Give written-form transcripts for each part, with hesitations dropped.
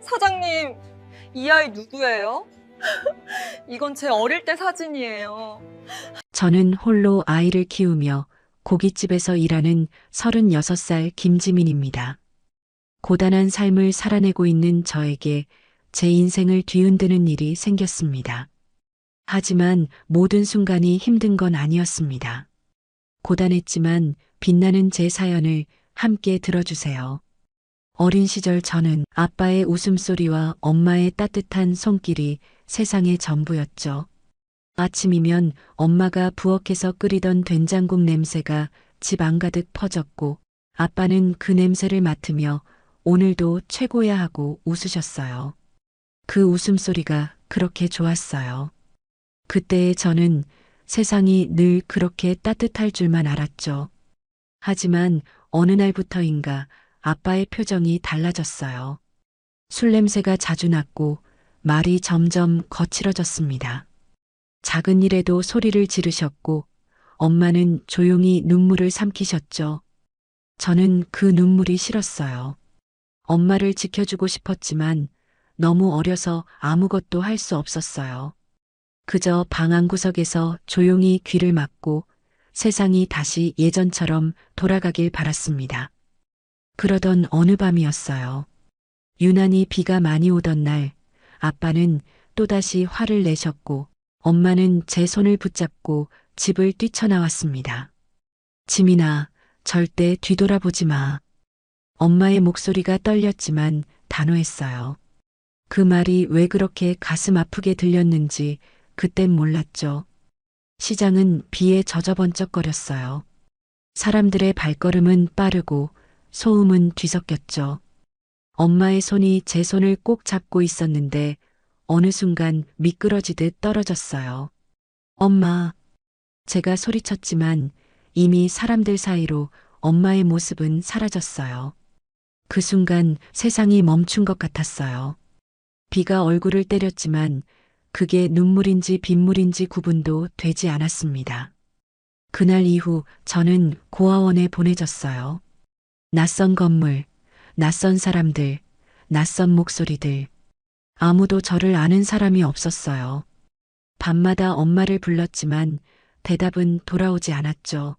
사장님, 이 아이 누구예요? 이건 제 어릴 때 사진이에요. 저는 홀로 아이를 키우며 고깃집에서 일하는 36살 김지민입니다. 고단한 삶을 살아내고 있는 저에게 제 인생을 뒤흔드는 일이 생겼습니다. 하지만 모든 순간이 힘든 건 아니었습니다. 고단했지만 빛나는 제 사연을 함께 들어주세요. 어린 시절 저는 아빠의 웃음소리와 엄마의 따뜻한 손길이 세상의 전부였죠. 아침이면 엄마가 부엌에서 끓이던 된장국 냄새가 집 안가득 퍼졌고 아빠는 그 냄새를 맡으며 오늘도 최고야 하고 웃으셨어요. 그 웃음소리가 그렇게 좋았어요. 그때의 저는 세상이 늘 그렇게 따뜻할 줄만 알았죠. 하지만 어느 날부터인가 아빠의 표정이 달라졌어요. 술 냄새가 자주 났고 말이 점점 거칠어졌습니다. 작은 일에도 소리를 지르셨고 엄마는 조용히 눈물을 삼키셨죠. 저는 그 눈물이 싫었어요. 엄마를 지켜주고 싶었지만 너무 어려서 아무것도 할 수 없었어요. 그저 방 한구석에서 조용히 귀를 막고 세상이 다시 예전처럼 돌아가길 바랐습니다. 그러던 어느 밤이었어요. 유난히 비가 많이 오던 날, 아빠는 또다시 화를 내셨고, 엄마는 제 손을 붙잡고 집을 뛰쳐나왔습니다. 지민아, 절대 뒤돌아보지 마. 엄마의 목소리가 떨렸지만 단호했어요. 그 말이 왜 그렇게 가슴 아프게 들렸는지 그땐 몰랐죠. 시장은 비에 젖어번쩍거렸어요. 사람들의 발걸음은 빠르고 소음은 뒤섞였죠. 엄마의 손이 제 손을 꼭 잡고 있었는데 어느 순간 미끄러지듯 떨어졌어요. 엄마. 제가 소리쳤지만 이미 사람들 사이로 엄마의 모습은 사라졌어요. 그 순간 세상이 멈춘 것 같았어요. 비가 얼굴을 때렸지만 그게 눈물인지 빗물인지 구분도 되지 않았습니다. 그날 이후 저는 고아원에 보내졌어요. 낯선 건물, 낯선 사람들, 낯선 목소리들. 아무도 저를 아는 사람이 없었어요. 밤마다 엄마를 불렀지만 대답은 돌아오지 않았죠.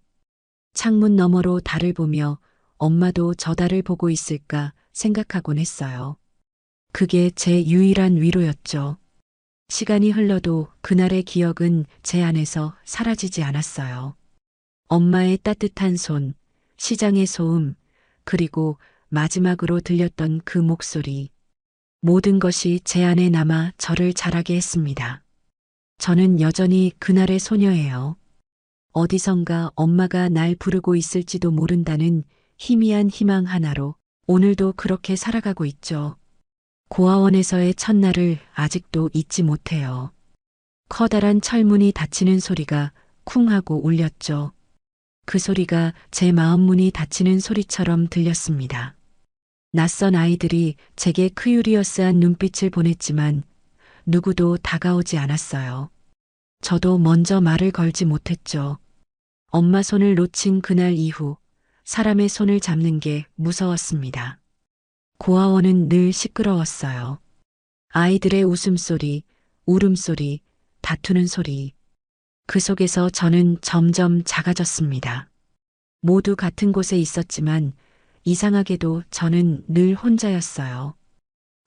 창문 너머로 달을 보며 엄마도 저 달을 보고 있을까 생각하곤 했어요. 그게 제 유일한 위로였죠. 시간이 흘러도 그날의 기억은 제 안에서 사라지지 않았어요. 엄마의 따뜻한 손, 시장의 소음, 그리고 마지막으로 들렸던 그 목소리. 모든 것이 제 안에 남아 저를 자라게 했습니다. 저는 여전히 그날의 소녀예요. 어디선가 엄마가 날 부르고 있을지도 모른다는 희미한 희망 하나로 오늘도 그렇게 살아가고 있죠. 고아원에서의 첫날을 아직도 잊지 못해요. 커다란 철문이 닫히는 소리가 쿵 하고 울렸죠. 그 소리가 제 마음 문이 닫히는 소리처럼 들렸습니다. 낯선 아이들이 제게 크유리어스한 눈빛을 보냈지만 누구도 다가오지 않았어요. 저도 먼저 말을 걸지 못했죠. 엄마 손을 놓친 그날 이후 사람의 손을 잡는 게 무서웠습니다. 고아원은 늘 시끄러웠어요. 아이들의 웃음소리, 울음소리, 다투는 소리. 그 속에서 저는 점점 작아졌습니다. 모두 같은 곳에 있었지만 이상하게도 저는 늘 혼자였어요.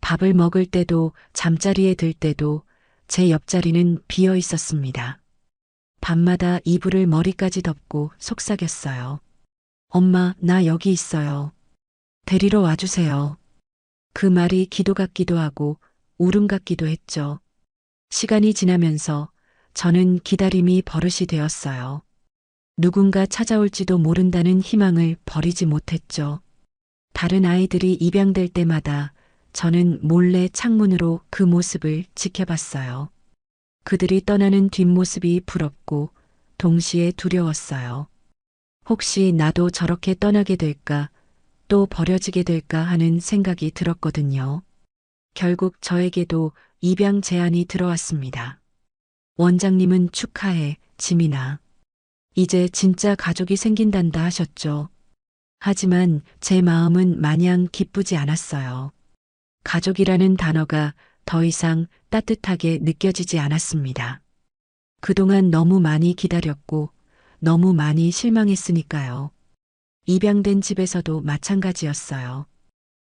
밥을 먹을 때도 잠자리에 들 때도 제 옆자리는 비어 있었습니다. 밤마다 이불을 머리까지 덮고 속삭였어요. 엄마, 나 여기 있어요. 데리러 와주세요. 그 말이 기도 같기도 하고 울음 같기도 했죠. 시간이 지나면서 저는 기다림이 버릇이 되었어요. 누군가 찾아올지도 모른다는 희망을 버리지 못했죠. 다른 아이들이 입양될 때마다 저는 몰래 창문으로 그 모습을 지켜봤어요. 그들이 떠나는 뒷모습이 부럽고 동시에 두려웠어요. 혹시 나도 저렇게 떠나게 될까, 또 버려지게 될까 하는 생각이 들었거든요. 결국 저에게도 입양 제안이 들어왔습니다. 원장님은 축하해, 지민아. 이제 진짜 가족이 생긴단다 하셨죠. 하지만 제 마음은 마냥 기쁘지 않았어요. 가족이라는 단어가 더 이상 따뜻하게 느껴지지 않았습니다. 그동안 너무 많이 기다렸고 너무 많이 실망했으니까요. 입양된 집에서도 마찬가지였어요.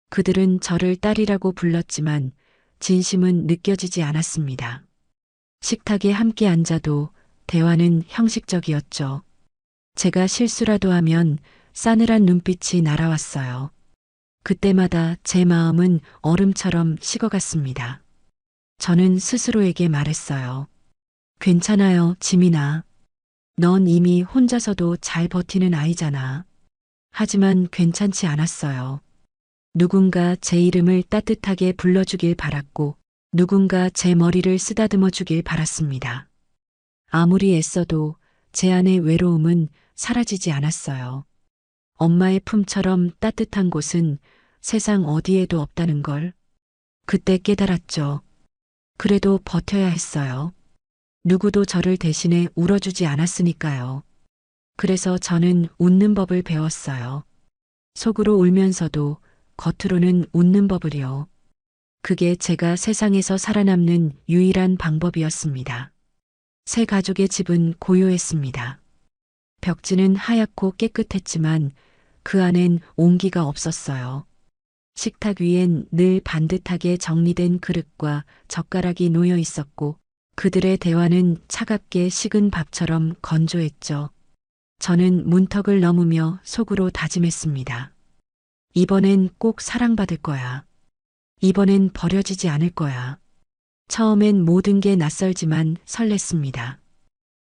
그들은 저를 딸이라고 불렀지만 진심은 느껴지지 않았습니다. 식탁에 함께 앉아도 대화는 형식적이었죠. 제가 실수라도 하면 싸늘한 눈빛이 날아왔어요. 그때마다 제 마음은 얼음처럼 식어갔습니다. 저는 스스로에게 말했어요. 괜찮아요, 지민아. 넌 이미 혼자서도 잘 버티는 아이잖아. 하지만 괜찮지 않았어요. 누군가 제 이름을 따뜻하게 불러주길 바랐고, 누군가 제 머리를 쓰다듬어 주길 바랐습니다. 아무리 애써도 제 안의 외로움은 사라지지 않았어요. 엄마의 품처럼 따뜻한 곳은 세상 어디에도 없다는 걸 그때 깨달았죠. 그래도 버텨야 했어요. 누구도 저를 대신해 울어주지 않았으니까요. 그래서 저는 웃는 법을 배웠어요. 속으로 울면서도 겉으로는 웃는 법을요. 그게 제가 세상에서 살아남는 유일한 방법이었습니다. 새 가족의 집은 고요했습니다. 벽지는 하얗고 깨끗했지만 그 안엔 온기가 없었어요. 식탁 위엔 늘 반듯하게 정리된 그릇과 젓가락이 놓여 있었고 그들의 대화는 차갑게 식은 밥처럼 건조했죠. 저는 문턱을 넘으며 속으로 다짐했습니다. 이번엔 꼭 사랑받을 거야. 이번엔 버려지지 않을 거야. 처음엔 모든 게 낯설지만 설렜습니다.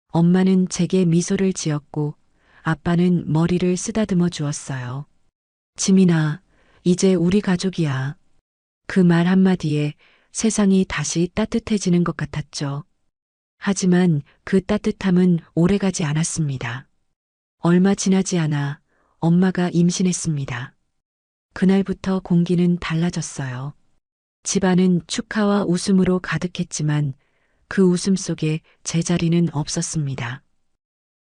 엄마는 제게 미소를 지었고 아빠는 머리를 쓰다듬어 주었어요. 지민아, 이제 우리 가족이야. 그 말 한마디에 세상이 다시 따뜻해지는 것 같았죠. 하지만 그 따뜻함은 오래가지 않았습니다. 얼마 지나지 않아 엄마가 임신했습니다. 그날부터 공기는 달라졌어요. 집안은 축하와 웃음으로 가득했지만 그 웃음 속에 제 자리는 없었습니다.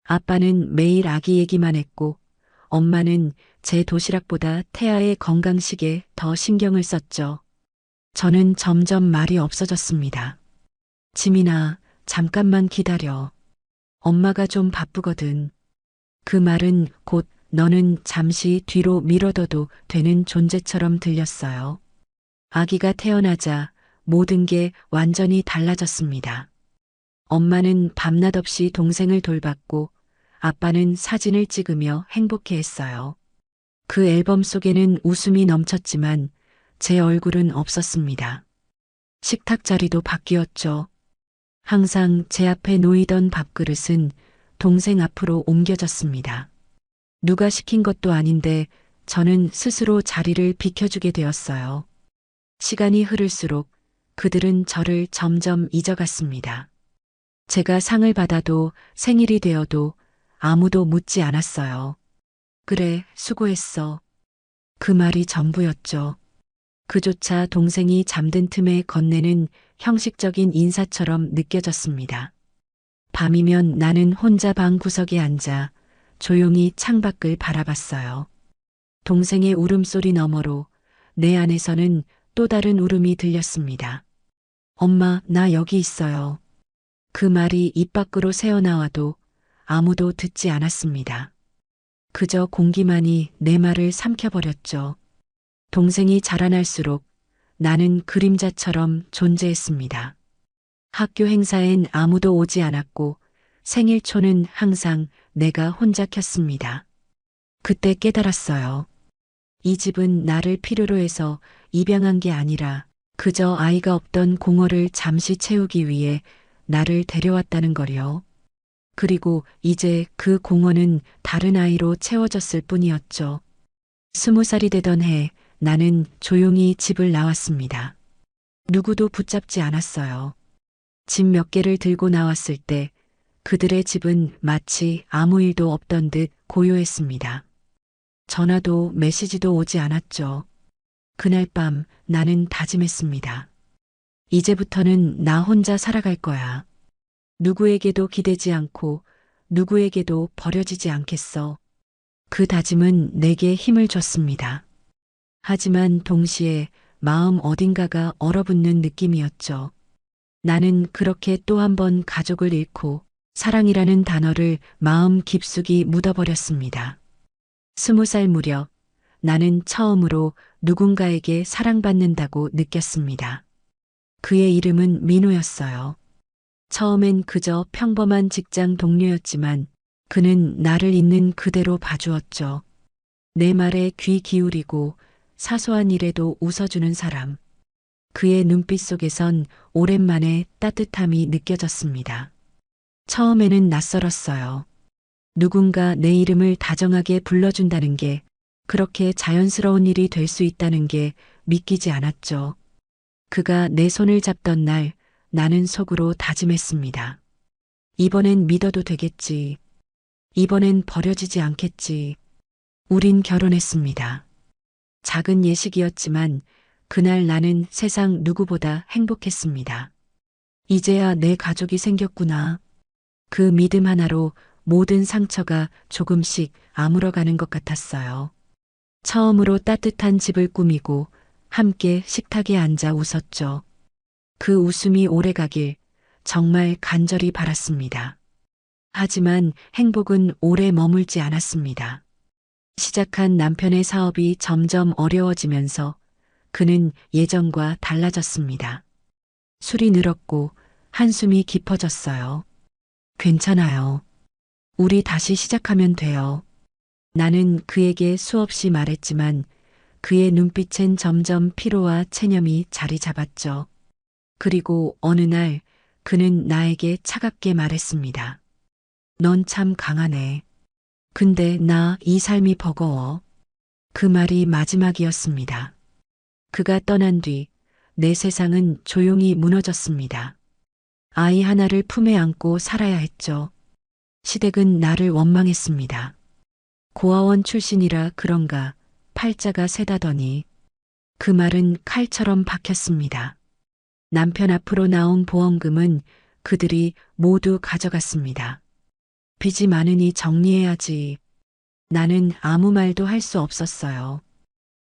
아빠는 매일 아기 얘기만 했고 엄마는 제 도시락보다 태아의 건강식에 더 신경을 썼죠. 저는 점점 말이 없어졌습니다. 지민아, 잠깐만 기다려. 엄마가 좀 바쁘거든. 그 말은 곧 너는 잠시 뒤로 미뤄둬도 되는 존재처럼 들렸어요. 아기가 태어나자 모든 게 완전히 달라졌습니다. 엄마는 밤낮 없이 동생을 돌봤고 아빠는 사진을 찍으며 행복해했어요. 그 앨범 속에는 웃음이 넘쳤지만 제 얼굴은 없었습니다. 식탁 자리도 바뀌었죠. 항상 제 앞에 놓이던 밥그릇은 동생 앞으로 옮겨졌습니다. 누가 시킨 것도 아닌데 저는 스스로 자리를 비켜주게 되었어요. 시간이 흐를수록 그들은 저를 점점 잊어갔습니다. 제가 상을 받아도 생일이 되어도 아무도 묻지 않았어요. 그래, 수고했어. 그 말이 전부였죠. 그조차 동생이 잠든 틈에 건네는 형식적인 인사처럼 느껴졌습니다. 밤이면 나는 혼자 방 구석에 앉아 조용히 창밖을 바라봤어요. 동생의 울음소리 너머로 내 안에서는 또 다른 울음이 들렸습니다. 엄마, 나 여기 있어요. 그 말이 입 밖으로 새어나와도 아무도 듣지 않았습니다. 그저 공기만이 내 말을 삼켜버렸죠. 동생이 자라날수록 나는 그림자처럼 존재했습니다. 학교 행사엔 아무도 오지 않았고 생일초는 항상 내가 혼자 켰습니다. 그때 깨달았어요. 이 집은 나를 필요로 해서 입양한 게 아니라 그저 아이가 없던 공허를 잠시 채우기 위해 나를 데려왔다는 거요. 그리고 이제 그 공허는 다른 아이로 채워졌을 뿐이었죠. 20살이 되던 해 나는 조용히 집을 나왔습니다. 누구도 붙잡지 않았어요. 집 몇 개를 들고 나왔을 때 그들의 집은 마치 아무 일도 없던 듯 고요했습니다. 전화도 메시지도 오지 않았죠. 그날 밤 나는 다짐했습니다. 이제부터는 나 혼자 살아갈 거야. 누구에게도 기대지 않고 누구에게도 버려지지 않겠어. 그 다짐은 내게 힘을 줬습니다. 하지만 동시에 마음 어딘가가 얼어붙는 느낌이었죠. 나는 그렇게 또 한 번 가족을 잃고 사랑이라는 단어를 마음 깊숙이 묻어버렸습니다. 20살 무렵 나는 처음으로 누군가에게 사랑받는다고 느꼈습니다. 그의 이름은 민호였어요. 처음엔 그저 평범한 직장 동료였지만 그는 나를 있는 그대로 봐주었죠. 내 말에 귀 기울이고 사소한 일에도 웃어주는 사람. 그의 눈빛 속에선 오랜만에 따뜻함이 느껴졌습니다. 처음에는 낯설었어요. 누군가 내 이름을 다정하게 불러준다는 게 그렇게 자연스러운 일이 될 수 있다는 게 믿기지 않았죠. 그가 내 손을 잡던 날 나는 속으로 다짐했습니다. 이번엔 믿어도 되겠지. 이번엔 버려지지 않겠지. 우린 결혼했습니다. 작은 예식이었지만 그날 나는 세상 누구보다 행복했습니다. 이제야 내 가족이 생겼구나. 그 믿음 하나로 모든 상처가 조금씩 아물어가는 것 같았어요. 처음으로 따뜻한 집을 꾸미고 함께 식탁에 앉아 웃었죠. 그 웃음이 오래가길 정말 간절히 바랐습니다. 하지만 행복은 오래 머물지 않았습니다. 시작한 남편의 사업이 점점 어려워지면서 그는 예전과 달라졌습니다. 술이 늘었고 한숨이 깊어졌어요. 괜찮아요. 우리 다시 시작하면 돼요. 나는 그에게 수없이 말했지만 그의 눈빛엔 점점 피로와 체념이 자리 잡았죠. 그리고 어느 날 그는 나에게 차갑게 말했습니다. 넌 참 강하네. 근데 나 이 삶이 버거워. 그 말이 마지막이었습니다. 그가 떠난 뒤 내 세상은 조용히 무너졌습니다. 아이 하나를 품에 안고 살아야 했죠. 시댁은 나를 원망했습니다. 고아원 출신이라 그런가 팔자가 세다더니 그 말은 칼처럼 박혔습니다. 남편 앞으로 나온 보험금은 그들이 모두 가져갔습니다. 빚이 많으니 정리해야지. 나는 아무 말도 할 수 없었어요.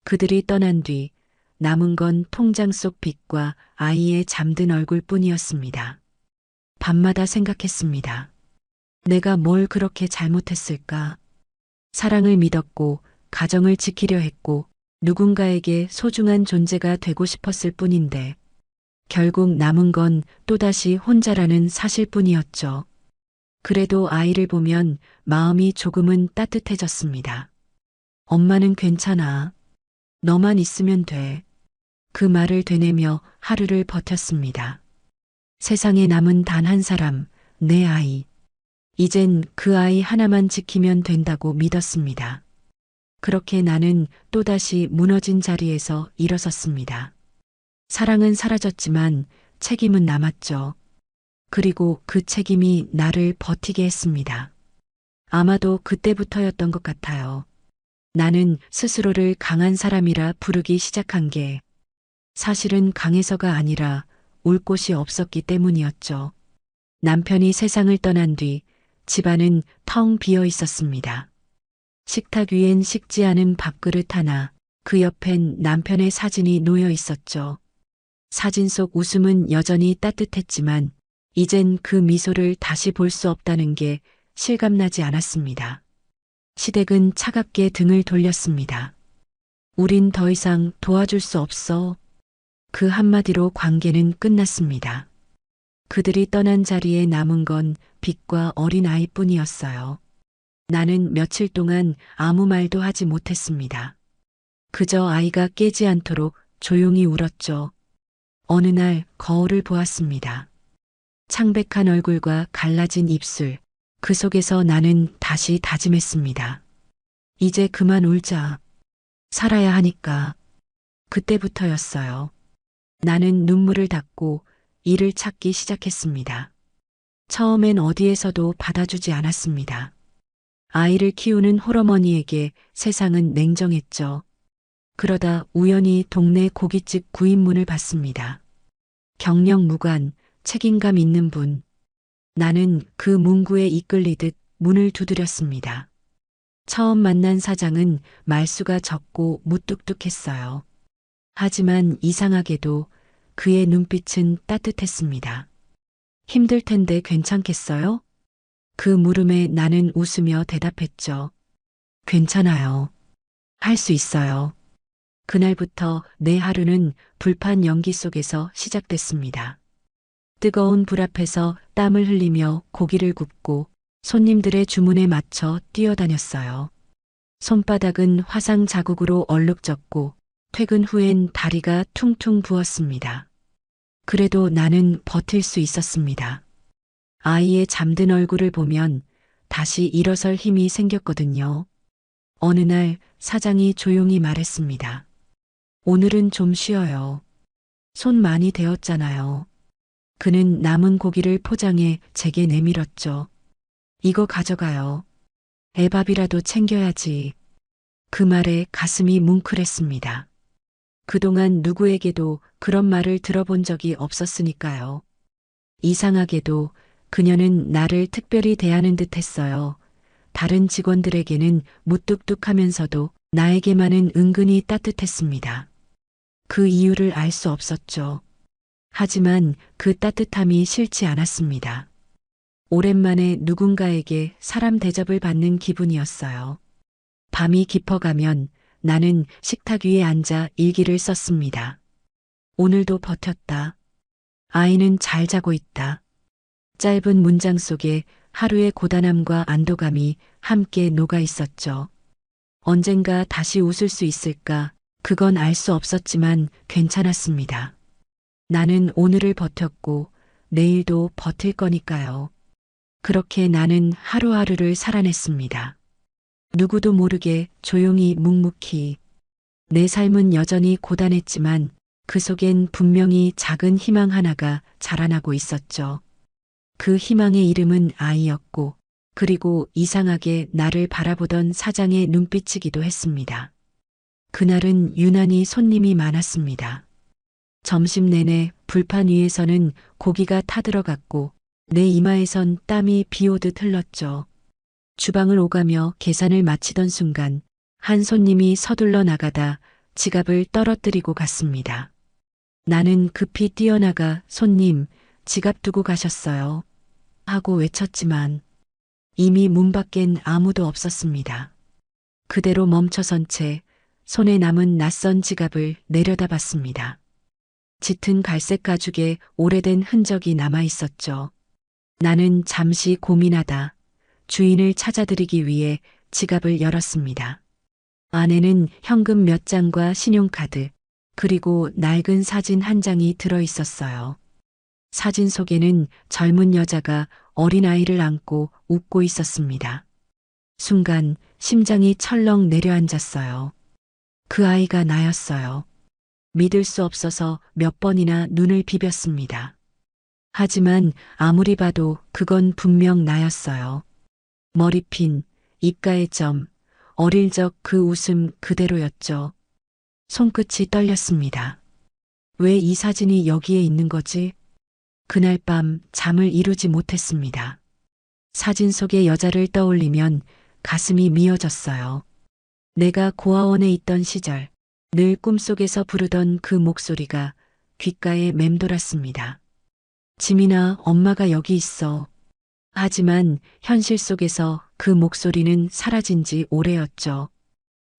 그들이 떠난 뒤 남은 건 통장 속 빚과 아이의 잠든 얼굴뿐이었습니다. 밤마다 생각했습니다. 내가 뭘 그렇게 잘못했을까? 사랑을 믿었고 가정을 지키려 했고 누군가에게 소중한 존재가 되고 싶었을 뿐인데 결국 남은 건 또다시 혼자라는 사실뿐이었죠. 그래도 아이를 보면 마음이 조금은 따뜻해졌습니다. 엄마는 괜찮아. 너만 있으면 돼. 그 말을 되뇌며 하루를 버텼습니다. 세상에 남은 단 한 사람, 내 아이. 이젠 그 아이 하나만 지키면 된다고 믿었습니다. 그렇게 나는 또다시 무너진 자리에서 일어섰습니다. 사랑은 사라졌지만 책임은 남았죠. 그리고 그 책임이 나를 버티게 했습니다. 아마도 그때부터였던 것 같아요. 나는 스스로를 강한 사람이라 부르기 시작한 게 사실은 강해서가 아니라 울 곳이 없었기 때문이었죠. 남편이 세상을 떠난 뒤 집안은 텅 비어 있었습니다. 식탁 위엔 식지 않은 밥그릇 하나, 그 옆엔 남편의 사진이 놓여 있었죠. 사진 속 웃음은 여전히 따뜻했지만 이젠 그 미소를 다시 볼 수 없다는 게 실감나지 않았습니다. 시댁은 차갑게 등을 돌렸습니다. 우린 더 이상 도와줄 수 없어. 그 한마디로 관계는 끝났습니다. 그들이 떠난 자리에 남은 건 빚과 어린 아이뿐이었어요. 나는 며칠 동안 아무 말도 하지 못했습니다. 그저 아이가 깨지 않도록 조용히 울었죠. 어느 날 거울을 보았습니다. 창백한 얼굴과 갈라진 입술, 그 속에서 나는 다시 다짐했습니다. 이제 그만 울자. 살아야 하니까. 그때부터였어요. 나는 눈물을 닦고 일을 찾기 시작했습니다. 처음엔 어디에서도 받아주지 않았습니다. 아이를 키우는 홀어머니에게 세상은 냉정했죠. 그러다 우연히 동네 고깃집 구입문을 받습니다. 경력 무관, 책임감 있는 분. 나는 그 문구에 이끌리듯 문을 두드렸습니다. 처음 만난 사장은 말수가 적고 무뚝뚝했어요. 하지만 이상하게도 그의 눈빛은 따뜻했습니다. 힘들 텐데 괜찮겠어요? 그 물음에 나는 웃으며 대답했죠. 괜찮아요. 할 수 있어요. 그날부터 내 하루는 불판 연기 속에서 시작됐습니다. 뜨거운 불 앞에서 땀을 흘리며 고기를 굽고 손님들의 주문에 맞춰 뛰어다녔어요. 손바닥은 화상 자국으로 얼룩졌고 퇴근 후엔 다리가 퉁퉁 부었습니다. 그래도 나는 버틸 수 있었습니다. 아이의 잠든 얼굴을 보면 다시 일어설 힘이 생겼거든요. 어느 날 사장이 조용히 말했습니다. 오늘은 좀 쉬어요. 손 많이 데웠잖아요. 그는 남은 고기를 포장해 제게 내밀었죠. 이거 가져가요. 애밥이라도 챙겨야지. 그 말에 가슴이 뭉클했습니다. 그동안 누구에게도 그런 말을 들어본 적이 없었으니까요. 이상하게도 그녀는 나를 특별히 대하는 듯 했어요. 다른 직원들에게는 무뚝뚝하면서도 나에게만은 은근히 따뜻했습니다. 그 이유를 알 수 없었죠. 하지만 그 따뜻함이 싫지 않았습니다. 오랜만에 누군가에게 사람 대접을 받는 기분이었어요. 밤이 깊어가면 나는 식탁 위에 앉아 일기를 썼습니다. 오늘도 버텼다. 아이는 잘 자고 있다. 짧은 문장 속에 하루의 고단함과 안도감이 함께 녹아 있었죠. 언젠가 다시 웃을 수 있을까? 그건 알 수 없었지만 괜찮았습니다. 나는 오늘을 버텼고 내일도 버틸 거니까요. 그렇게 나는 하루하루를 살아냈습니다. 누구도 모르게 조용히 묵묵히. 내 삶은 여전히 고단했지만 그 속엔 분명히 작은 희망 하나가 자라나고 있었죠. 그 희망의 이름은 아이였고, 그리고 이상하게 나를 바라보던 사장의 눈빛이기도 했습니다. 그날은 유난히 손님이 많았습니다. 점심 내내 불판 위에서는 고기가 타들어갔고 내 이마에선 땀이 비오듯 흘렀죠. 주방을 오가며 계산을 마치던 순간 한 손님이 서둘러 나가다 지갑을 떨어뜨리고 갔습니다. 나는 급히 뛰어나가 손님, 지갑 두고 가셨어요. 하고 외쳤지만 이미 문 밖엔 아무도 없었습니다. 그대로 멈춰선 채 손에 남은 낯선 지갑을 내려다봤습니다. 짙은 갈색 가죽에 오래된 흔적이 남아 있었죠. 나는 잠시 고민하다 주인을 찾아드리기 위해 지갑을 열었습니다. 안에는 현금 몇 장과 신용카드, 그리고 낡은 사진 한 장이 들어 있었어요. 사진 속에는 젊은 여자가 어린아이를 안고 웃고 있었습니다. 순간 심장이 철렁 내려앉았어요. 그 아이가 나였어요. 믿을 수 없어서 몇 번이나 눈을 비볐습니다. 하지만 아무리 봐도 그건 분명 나였어요. 머리핀, 입가의 점, 어릴 적 그 웃음 그대로였죠. 손끝이 떨렸습니다. 왜 이 사진이 여기에 있는 거지? 그날 밤 잠을 이루지 못했습니다. 사진 속의 여자를 떠올리면 가슴이 미어졌어요. 내가 고아원에 있던 시절, 늘 꿈속에서 부르던 그 목소리가 귓가에 맴돌았습니다. 지민아, 엄마가 여기 있어. 하지만 현실 속에서 그 목소리는 사라진 지 오래였죠.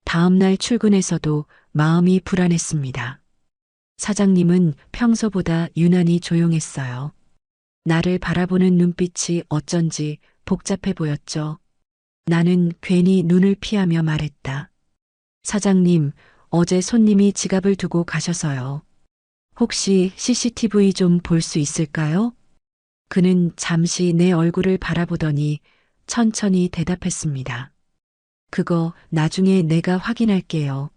다음 날 출근해서도 마음이 불안했습니다. 사장님은 평소보다 유난히 조용했어요. 나를 바라보는 눈빛이 어쩐지 복잡해 보였죠. 나는 괜히 눈을 피하며 말했다. 사장님, 어제 손님이 지갑을 두고 가셔서요. 혹시 CCTV 좀 볼 수 있을까요? 그는 잠시 내 얼굴을 바라보더니 천천히 대답했습니다. 그거 나중에 내가 확인할게요.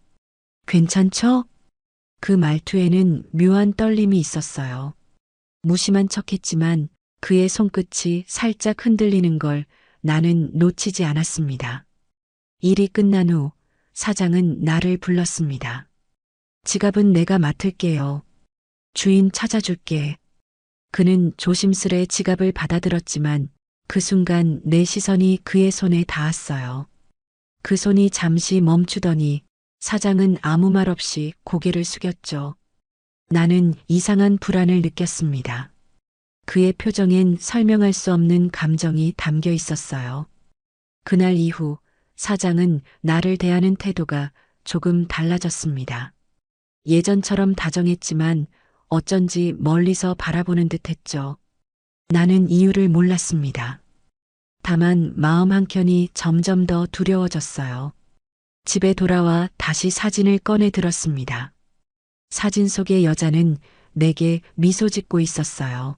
괜찮죠? 그 말투에는 묘한 떨림이 있었어요. 무심한 척했지만 그의 손끝이 살짝 흔들리는 걸 나는 놓치지 않았습니다. 일이 끝난 후 사장은 나를 불렀습니다. 지갑은 내가 맡을게요. 주인 찾아줄게. 그는 조심스레 지갑을 받아들었지만 그 순간 내 시선이 그의 손에 닿았어요. 그 손이 잠시 멈추더니 사장은 아무 말 없이 고개를 숙였죠. 나는 이상한 불안을 느꼈습니다. 그의 표정엔 설명할 수 없는 감정이 담겨 있었어요. 그날 이후 사장은 나를 대하는 태도가 조금 달라졌습니다. 예전처럼 다정했지만 어쩐지 멀리서 바라보는 듯 했죠. 나는 이유를 몰랐습니다. 다만 마음 한켠이 점점 더 두려워졌어요. 집에 돌아와 다시 사진을 꺼내 들었습니다. 사진 속의 여자는 내게 미소 짓고 있었어요.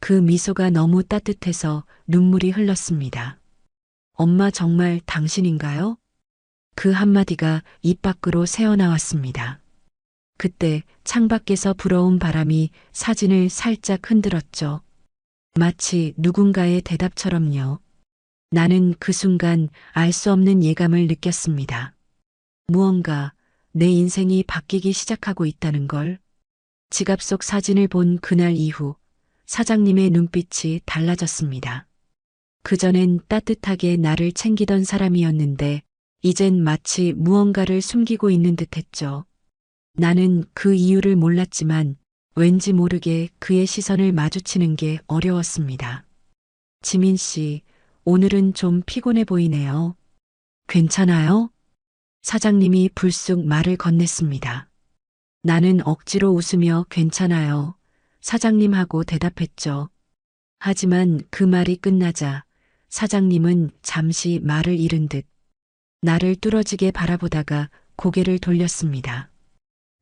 그 미소가 너무 따뜻해서 눈물이 흘렀습니다. 엄마 정말 당신인가요? 그 한마디가 입 밖으로 새어나왔습니다. 그때 창밖에서 불어온 바람이 사진을 살짝 흔들었죠. 마치 누군가의 대답처럼요. 나는 그 순간 알 수 없는 예감을 느꼈습니다. 무언가 내 인생이 바뀌기 시작하고 있다는 걸. 지갑 속 사진을 본 그날 이후 사장님의 눈빛이 달라졌습니다. 그전엔 따뜻하게 나를 챙기던 사람이었는데 이젠 마치 무언가를 숨기고 있는 듯 했죠. 나는 그 이유를 몰랐지만 왠지 모르게 그의 시선을 마주치는 게 어려웠습니다. 지민 씨, 오늘은 좀 피곤해 보이네요. 괜찮아요? 사장님이 불쑥 말을 건넸습니다. 나는 억지로 웃으며 괜찮아요. 사장님하고 대답했죠. 하지만 그 말이 끝나자 사장님은 잠시 말을 잃은 듯 나를 뚫어지게 바라보다가 고개를 돌렸습니다.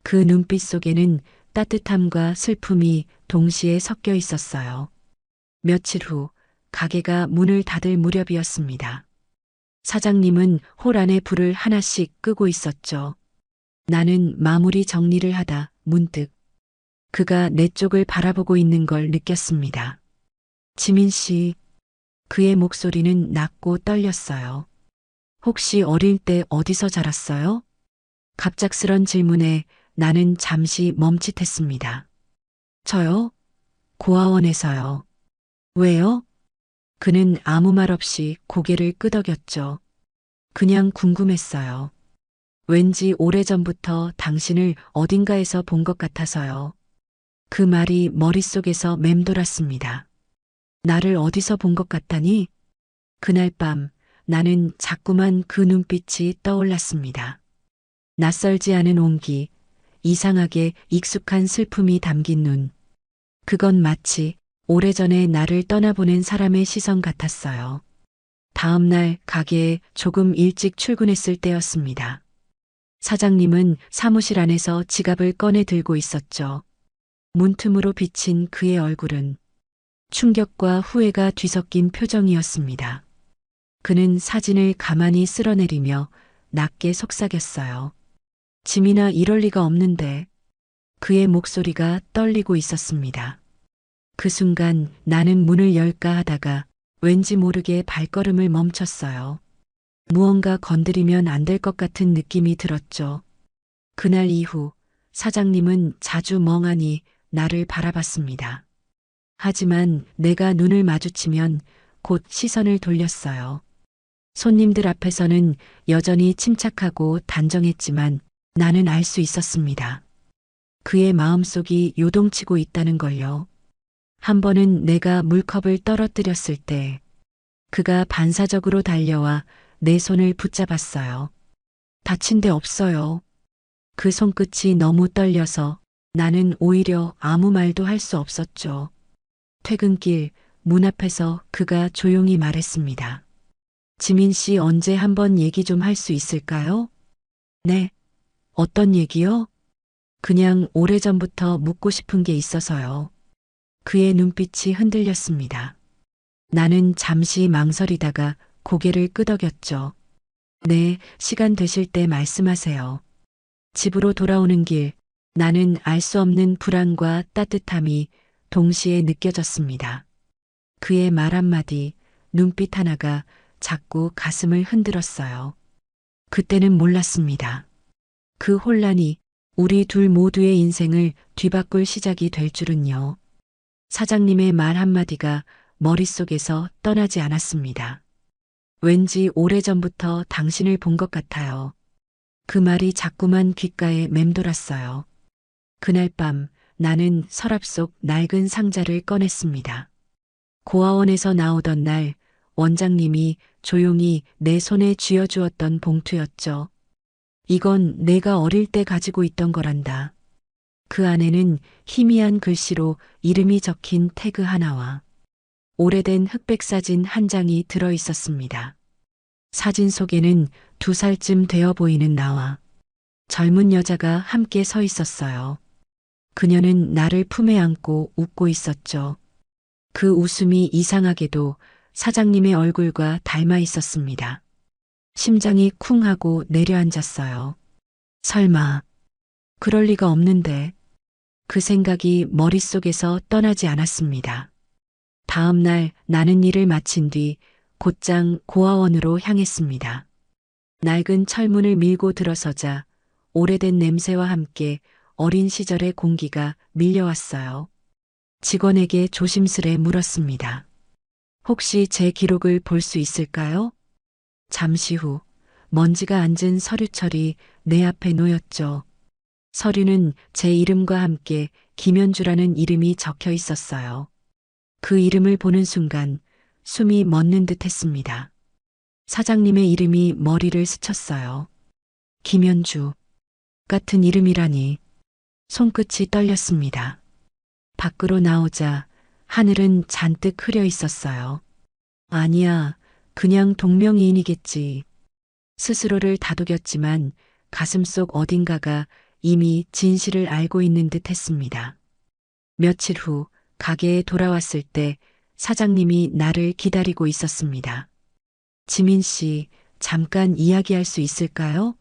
그 눈빛 속에는 따뜻함과 슬픔이 동시에 섞여 있었어요. 며칠 후 가게가 문을 닫을 무렵이었습니다. 사장님은 홀 안에 불을 하나씩 끄고 있었죠. 나는 마무리 정리를 하다 문득 그가 내 쪽을 바라보고 있는 걸 느꼈습니다. 지민 씨, 그의 목소리는 낮고 떨렸어요. 혹시 어릴 때 어디서 자랐어요? 갑작스런 질문에 나는 잠시 멈칫했습니다. 저요? 고아원에서요. 왜요? 그는 아무 말 없이 고개를 끄덕였죠. 그냥 궁금했어요. 왠지 오래전부터 당신을 어딘가에서 본 것 같아서요. 그 말이 머릿속에서 맴돌았습니다. 나를 어디서 본 것 같다니? 그날 밤 나는 자꾸만 그 눈빛이 떠올랐습니다. 낯설지 않은 온기, 이상하게 익숙한 슬픔이 담긴 눈. 그건 마치 오래전에 나를 떠나보낸 사람의 시선 같았어요. 다음 날 가게에 조금 일찍 출근했을 때였습니다. 사장님은 사무실 안에서 지갑을 꺼내 들고 있었죠. 문틈으로 비친 그의 얼굴은 충격과 후회가 뒤섞인 표정이었습니다. 그는 사진을 가만히 쓸어내리며 낮게 속삭였어요. 지민아, 이럴 리가 없는데. 그의 목소리가 떨리고 있었습니다. 그 순간 나는 문을 열까 하다가 왠지 모르게 발걸음을 멈췄어요. 무언가 건드리면 안 될 것 같은 느낌이 들었죠. 그날 이후 사장님은 자주 멍하니 나를 바라봤습니다. 하지만 내가 눈을 마주치면 곧 시선을 돌렸어요. 손님들 앞에서는 여전히 침착하고 단정했지만 나는 알 수 있었습니다. 그의 마음속이 요동치고 있다는 걸요. 한 번은 내가 물컵을 떨어뜨렸을 때 그가 반사적으로 달려와 내 손을 붙잡았어요. 다친 데 없어요. 그 손끝이 너무 떨려서 나는 오히려 아무 말도 할 수 없었죠. 퇴근길 문 앞에서 그가 조용히 말했습니다. 지민 씨, 언제 한번 얘기 좀 할 수 있을까요? 네. 어떤 얘기요? 그냥 오래전부터 묻고 싶은 게 있어서요. 그의 눈빛이 흔들렸습니다. 나는 잠시 망설이다가 고개를 끄덕였죠. 네, 시간 되실 때 말씀하세요. 집으로 돌아오는 길, 나는 알 수 없는 불안과 따뜻함이 동시에 느껴졌습니다. 그의 말 한마디, 눈빛 하나가 자꾸 가슴을 흔들었어요. 그때는 몰랐습니다. 그 혼란이 우리 둘 모두의 인생을 뒤바꿀 시작이 될 줄은요. 사장님의 말 한마디가 머릿속에서 떠나지 않았습니다. 왠지 오래전부터 당신을 본 것 같아요. 그 말이 자꾸만 귓가에 맴돌았어요. 그날 밤 나는 서랍 속 낡은 상자를 꺼냈습니다. 고아원에서 나오던 날 원장님이 조용히 내 손에 쥐어주었던 봉투였죠. 이건 내가 어릴 때 가지고 있던 거란다. 그 안에는 희미한 글씨로 이름이 적힌 태그 하나와 오래된 흑백 사진 한 장이 들어 있었습니다. 사진 속에는 2살쯤 되어 보이는 나와 젊은 여자가 함께 서 있었어요. 그녀는 나를 품에 안고 웃고 있었죠. 그 웃음이 이상하게도 사장님의 얼굴과 닮아 있었습니다. 심장이 쿵 하고 내려앉았어요. 설마, 그럴 리가 없는데. 그 생각이 머릿속에서 떠나지 않았습니다. 다음 날 나는 일을 마친 뒤 곧장 고아원으로 향했습니다. 낡은 철문을 밀고 들어서자 오래된 냄새와 함께 어린 시절의 공기가 밀려왔어요. 직원에게 조심스레 물었습니다. 혹시 제 기록을 볼 수 있을까요? 잠시 후 먼지가 앉은 서류철이 내 앞에 놓였죠. 서류는 제 이름과 함께 김현주라는 이름이 적혀 있었어요. 그 이름을 보는 순간 숨이 멎는 듯 했습니다. 사장님의 이름이 머리를 스쳤어요. 김현주 같은 이름이라니. 손끝이 떨렸습니다. 밖으로 나오자 하늘은 잔뜩 흐려 있었어요. 아니야, 그냥 동명이인이겠지. 스스로를 다독였지만 가슴속 어딘가가 이미 진실을 알고 있는 듯 했습니다. 며칠 후 가게에 돌아왔을 때 사장님이 나를 기다리고 있었습니다. 지민 씨, 잠깐 이야기할 수 있을까요?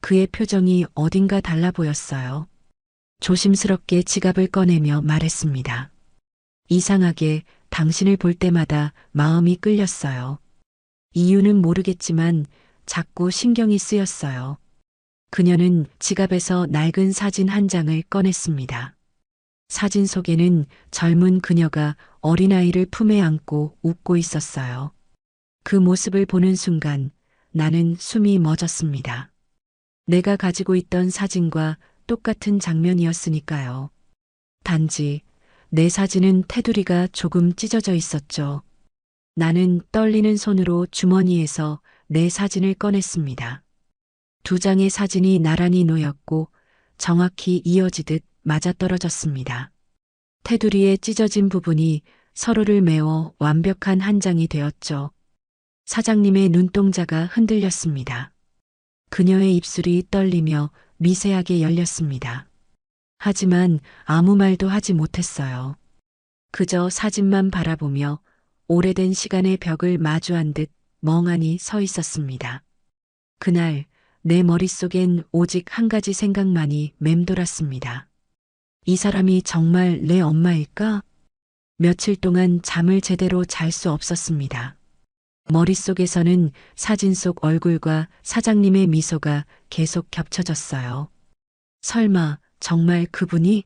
그의 표정이 어딘가 달라 보였어요. 조심스럽게 지갑을 꺼내며 말했습니다. 이상하게 당신을 볼 때마다 마음이 끌렸어요. 이유는 모르겠지만 자꾸 신경이 쓰였어요. 그녀는 지갑에서 낡은 사진 한 장을 꺼냈습니다. 사진 속에는 젊은 그녀가 어린아이를 품에 안고 웃고 있었어요. 그 모습을 보는 순간 나는 숨이 멎었습니다. 내가 가지고 있던 사진과 똑같은 장면이었으니까요. 단지 내 사진은 테두리가 조금 찢어져 있었죠. 나는 떨리는 손으로 주머니에서 내 사진을 꺼냈습니다. 2장의 사진이 나란히 놓였고 정확히 이어지듯 맞아떨어졌습니다. 테두리에 찢어진 부분이 서로를 메워 완벽한 한 장이 되었죠. 사장님의 눈동자가 흔들렸습니다. 그녀의 입술이 떨리며 미세하게 열렸습니다. 하지만 아무 말도 하지 못했어요. 그저 사진만 바라보며 오래된 시간의 벽을 마주한 듯 멍하니 서 있었습니다. 그날 내 머릿속엔 오직 한 가지 생각만이 맴돌았습니다. 이 사람이 정말 내 엄마일까? 며칠 동안 잠을 제대로 잘 수 없었습니다. 머릿속에서는 사진 속 얼굴과 사장님의 미소가 계속 겹쳐졌어요. 설마 정말 그분이?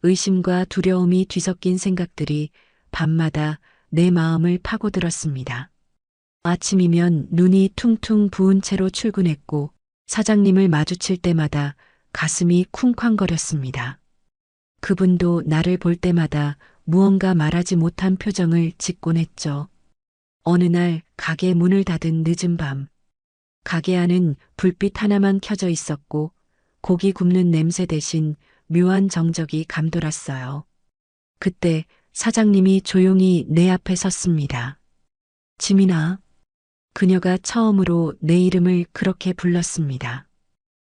의심과 두려움이 뒤섞인 생각들이 밤마다 내 마음을 파고들었습니다. 아침이면 눈이 퉁퉁 부은 채로 출근했고 사장님을 마주칠 때마다 가슴이 쿵쾅거렸습니다. 그분도 나를 볼 때마다 무언가 말하지 못한 표정을 짓곤 했죠. 어느 날 가게 문을 닫은 늦은 밤, 가게 안은 불빛 하나만 켜져 있었고 고기 굽는 냄새 대신 묘한 정적이 감돌았어요. 그때 사장님이 조용히 내 앞에 섰습니다. 지민아. 그녀가 처음으로 내 이름을 그렇게 불렀습니다.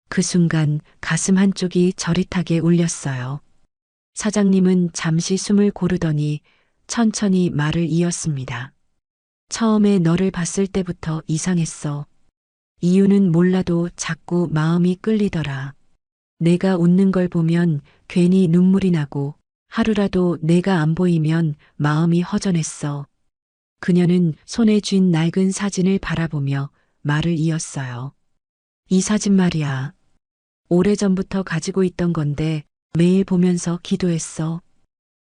그 순간 가슴 한쪽이 저릿하게 울렸어요. 사장님은 잠시 숨을 고르더니 천천히 말을 이었습니다. 처음에 너를 봤을 때부터 이상했어. 이유는 몰라도 자꾸 마음이 끌리더라. 내가 웃는 걸 보면 괜히 눈물이 나고 하루라도 내가 안 보이면 마음이 허전했어. 그녀는 손에 쥔 낡은 사진을 바라보며 말을 이었어요. 이 사진 말이야. 오래전부터 가지고 있던 건데 매일 보면서 기도했어.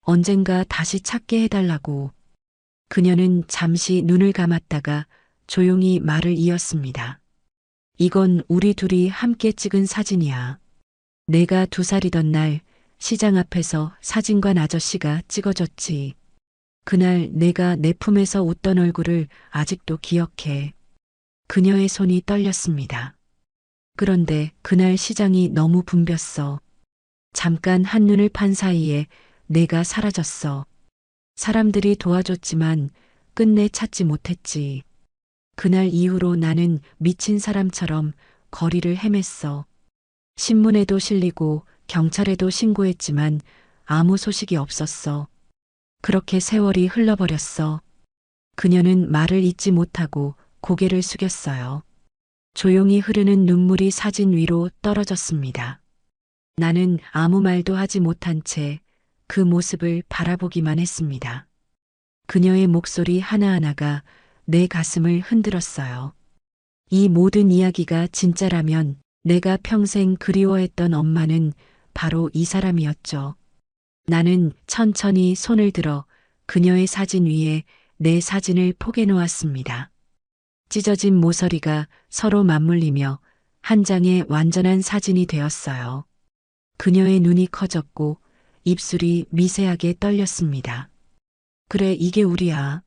언젠가 다시 찾게 해달라고. 그녀는 잠시 눈을 감았다가 조용히 말을 이었습니다. 이건 우리 둘이 함께 찍은 사진이야. 내가 2살이던 날 시장 앞에서 사진관 아저씨가 찍어줬지. 그날 내가 내 품에서 웃던 얼굴을 아직도 기억해. 그녀의 손이 떨렸습니다. 그런데 그날 시장이 너무 붐볐어. 잠깐 한눈을 판 사이에 내가 사라졌어. 사람들이 도와줬지만 끝내 찾지 못했지. 그날 이후로 나는 미친 사람처럼 거리를 헤맸어. 신문에도 실리고 경찰에도 신고했지만 아무 소식이 없었어. 그렇게 세월이 흘러버렸어. 그녀는 말을 잇지 못하고 고개를 숙였어요. 조용히 흐르는 눈물이 사진 위로 떨어졌습니다. 나는 아무 말도 하지 못한 채 그 모습을 바라보기만 했습니다. 그녀의 목소리 하나하나가 내 가슴을 흔들었어요. 이 모든 이야기가 진짜라면 내가 평생 그리워했던 엄마는 바로 이 사람이었죠. 나는 천천히 손을 들어 그녀의 사진 위에 내 사진을 포개 놓았습니다. 찢어진 모서리가 서로 맞물리며 한 장의 완전한 사진이 되었어요. 그녀의 눈이 커졌고 입술이 미세하게 떨렸습니다. 그래, 이게 우리야.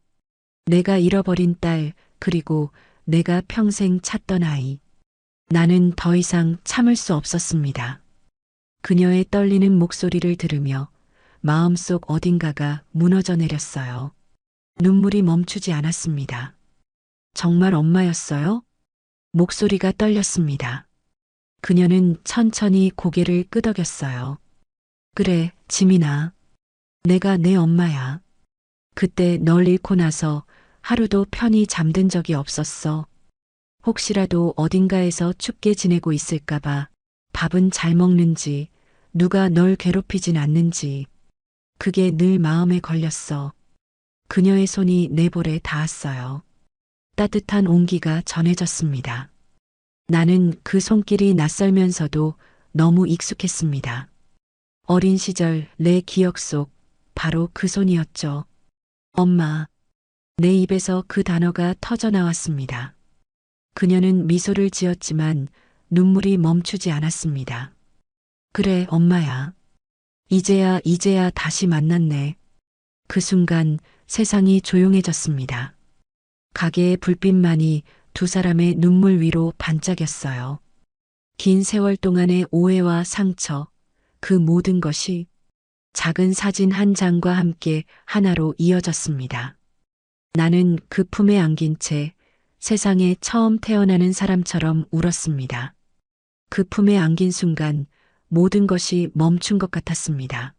내가 잃어버린 딸, 그리고 내가 평생 찾던 아이. 나는 더 이상 참을 수 없었습니다. 그녀의 떨리는 목소리를 들으며 마음속 어딘가가 무너져 내렸어요. 눈물이 멈추지 않았습니다. 정말 엄마였어요? 목소리가 떨렸습니다. 그녀는 천천히 고개를 끄덕였어요. 그래, 지민아. 내가 내 엄마야. 그때 널 잃고 나서 하루도 편히 잠든 적이 없었어. 혹시라도 어딘가에서 춥게 지내고 있을까봐 밥은 잘 먹는지, 누가 널 괴롭히진 않는지. 그게 늘 마음에 걸렸어. 그녀의 손이 내 볼에 닿았어요. 따뜻한 온기가 전해졌습니다. 나는 그 손길이 낯설면서도 너무 익숙했습니다. 어린 시절 내 기억 속 바로 그 손이었죠. 엄마. 내 입에서 그 단어가 터져 나왔습니다. 그녀는 미소를 지었지만 눈물이 멈추지 않았습니다. 그래, 엄마야. 이제야 다시 만났네. 그 순간 세상이 조용해졌습니다. 가게의 불빛만이 2사람의 눈물 위로 반짝였어요. 긴 세월 동안의 오해와 상처, 그 모든 것이 작은 사진 한 장과 함께 하나로 이어졌습니다. 나는 그 품에 안긴 채 세상에 처음 태어나는 사람처럼 울었습니다. 그 품에 안긴 순간 모든 것이 멈춘 것 같았습니다.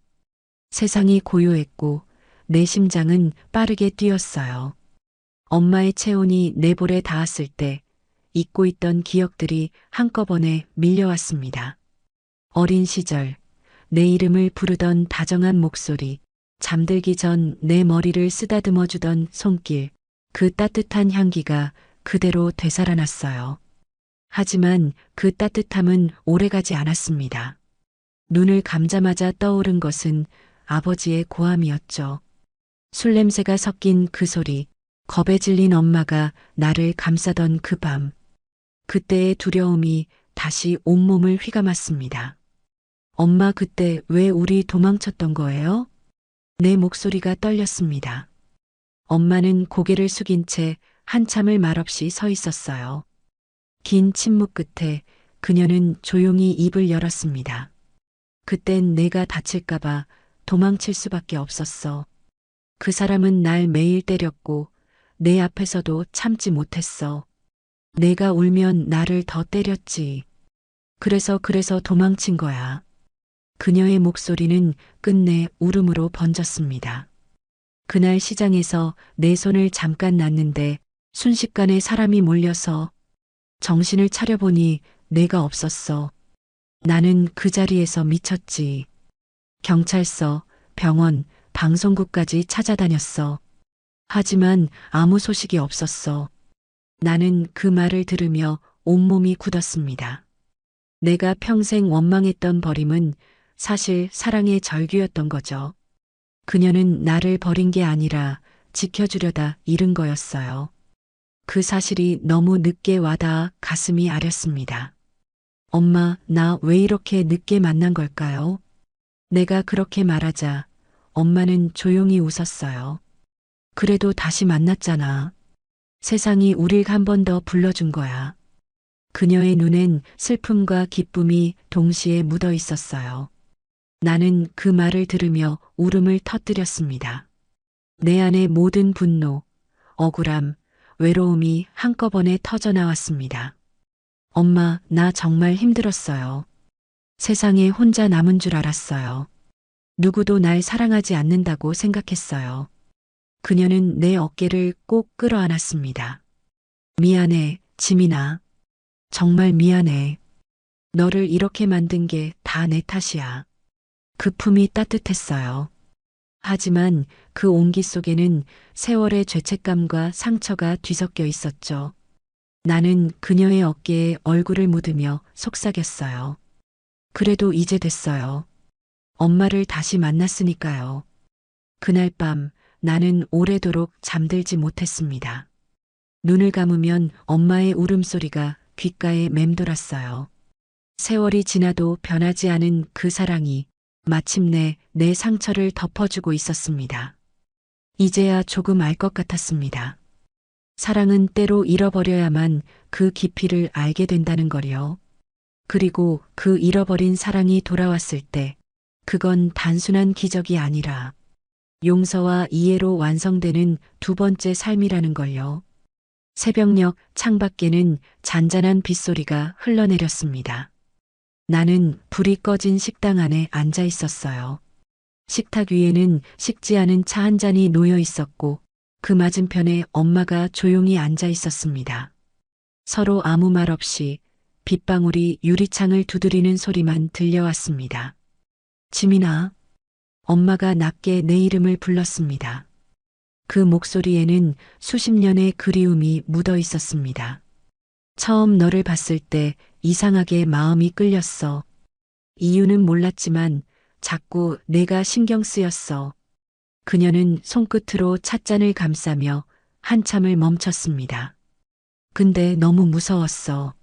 세상이 고요했고 내 심장은 빠르게 뛰었어요. 엄마의 체온이 내 볼에 닿았을 때 잊고 있던 기억들이 한꺼번에 밀려왔습니다. 어린 시절, 내 이름을 부르던 다정한 목소리, 잠들기 전 내 머리를 쓰다듬어 주던 손길, 그 따뜻한 향기가 그대로 되살아났어요. 하지만 그 따뜻함은 오래가지 않았습니다. 눈을 감자마자 떠오른 것은 아버지의 고함이었죠. 술 냄새가 섞인 그 소리, 겁에 질린 엄마가 나를 감싸던 그 밤. 그때의 두려움이 다시 온몸을 휘감았습니다. 엄마, 그때 왜 우리 도망쳤던 거예요? 내 목소리가 떨렸습니다. 엄마는 고개를 숙인 채 한참을 말없이 서 있었어요. 긴 침묵 끝에 그녀는 조용히 입을 열었습니다. 그땐 내가 다칠까봐 도망칠 수밖에 없었어. 그 사람은 날 매일 때렸고 내 앞에서도 참지 못했어. 내가 울면 나를 더 때렸지. 그래서 도망친 거야. 그녀의 목소리는 끝내 울음으로 번졌습니다. 그날 시장에서 내 손을 잠깐 놨는데 순식간에 사람이 몰려서 정신을 차려보니 내가 없었어. 나는 그 자리에서 미쳤지. 경찰서, 병원, 방송국까지 찾아다녔어. 하지만 아무 소식이 없었어. 나는 그 말을 들으며 온몸이 굳었습니다. 내가 평생 원망했던 버림은 사실 사랑의 절규였던 거죠. 그녀는 나를 버린 게 아니라 지켜주려다 잃은 거였어요. 그 사실이 너무 늦게 와닿아 가슴이 아렸습니다. 엄마, 나 왜 이렇게 늦게 만난 걸까요? 내가 그렇게 말하자 엄마는 조용히 웃었어요. 그래도 다시 만났잖아. 세상이 우릴 한 번 더 불러준 거야. 그녀의 눈엔 슬픔과 기쁨이 동시에 묻어 있었어요. 나는 그 말을 들으며 울음을 터뜨렸습니다. 내 안의 모든 분노, 억울함, 외로움이 한꺼번에 터져 나왔습니다. 엄마, 나 정말 힘들었어요. 세상에 혼자 남은 줄 알았어요. 누구도 날 사랑하지 않는다고 생각했어요. 그녀는 내 어깨를 꼭 끌어안았습니다. 미안해, 지민아. 정말 미안해. 너를 이렇게 만든 게 다 내 탓이야. 그 품이 따뜻했어요. 하지만 그 온기 속에는 세월의 죄책감과 상처가 뒤섞여 있었죠. 나는 그녀의 어깨에 얼굴을 묻으며 속삭였어요. 그래도 이제 됐어요. 엄마를 다시 만났으니까요. 그날 밤 나는 오래도록 잠들지 못했습니다. 눈을 감으면 엄마의 울음소리가 귓가에 맴돌았어요. 세월이 지나도 변하지 않은 그 사랑이 마침내 내 상처를 덮어주고 있었습니다. 이제야 조금 알 것 같았습니다. 사랑은 때로 잃어버려야만 그 깊이를 알게 된다는 거요. 그리고 그 잃어버린 사랑이 돌아왔을 때 그건 단순한 기적이 아니라 용서와 이해로 완성되는 두 번째 삶이라는 걸요. 새벽녘 창밖에는 잔잔한 빗소리가 흘러내렸습니다. 나는 불이 꺼진 식당 안에 앉아 있었어요. 식탁 위에는 식지 않은 차 한 잔이 놓여 있었고 그 맞은편에 엄마가 조용히 앉아 있었습니다. 서로 아무 말 없이 빗방울이 유리창을 두드리는 소리만 들려왔습니다. 지민아, 엄마가 낮게 내 이름을 불렀습니다. 그 목소리에는 수십 년의 그리움이 묻어 있었습니다. 처음 너를 봤을 때 이상하게 마음이 끌렸어. 이유는 몰랐지만 자꾸 내가 신경 쓰였어. 그녀는 손끝으로 찻잔을 감싸며 한참을 멈췄습니다. 근데 너무 무서웠어.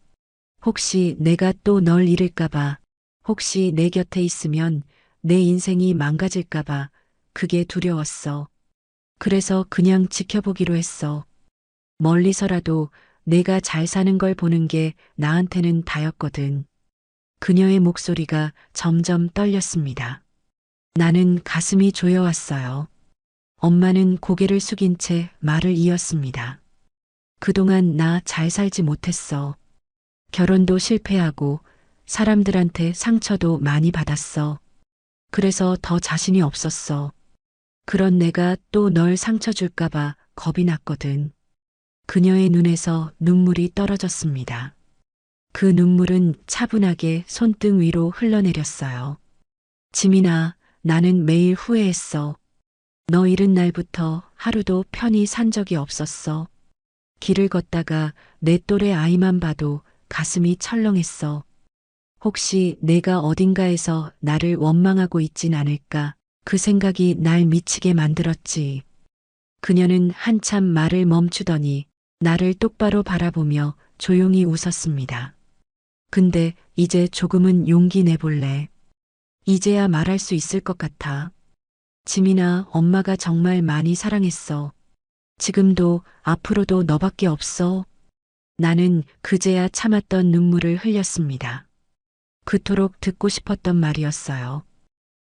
혹시 내가 또 널 잃을까봐, 혹시 내 곁에 있으면 내 인생이 망가질까봐 그게 두려웠어. 그래서 그냥 지켜보기로 했어. 멀리서라도 내가 잘 사는 걸 보는 게 나한테는 다였거든. 그녀의 목소리가 점점 떨렸습니다. 나는 가슴이 조여왔어요. 엄마는 고개를 숙인 채 말을 이었습니다. 그동안 나 잘 살지 못했어. 결혼도 실패하고 사람들한테 상처도 많이 받았어. 그래서 더 자신이 없었어. 그런 내가 또 널 상처 줄까봐 겁이 났거든. 그녀의 눈에서 눈물이 떨어졌습니다. 그 눈물은 차분하게 손등 위로 흘러내렸어요. 지민아, 나는 매일 후회했어. 너 잃은 날부터 하루도 편히 산 적이 없었어. 길을 걷다가 내 또래 아이만 봐도 가슴이 철렁했어. 혹시 내가 어딘가에서 나를 원망하고 있진 않을까? 그 생각이 날 미치게 만들었지. 그녀는 한참 말을 멈추더니 나를 똑바로 바라보며 조용히 웃었습니다. 근데 이제 조금은 용기 내볼래. 이제야 말할 수 있을 것 같아. 지민아, 엄마가 정말 많이 사랑했어. 지금도 앞으로도 너밖에 없어. 나는 그제야 참았던 눈물을 흘렸습니다. 그토록 듣고 싶었던 말이었어요.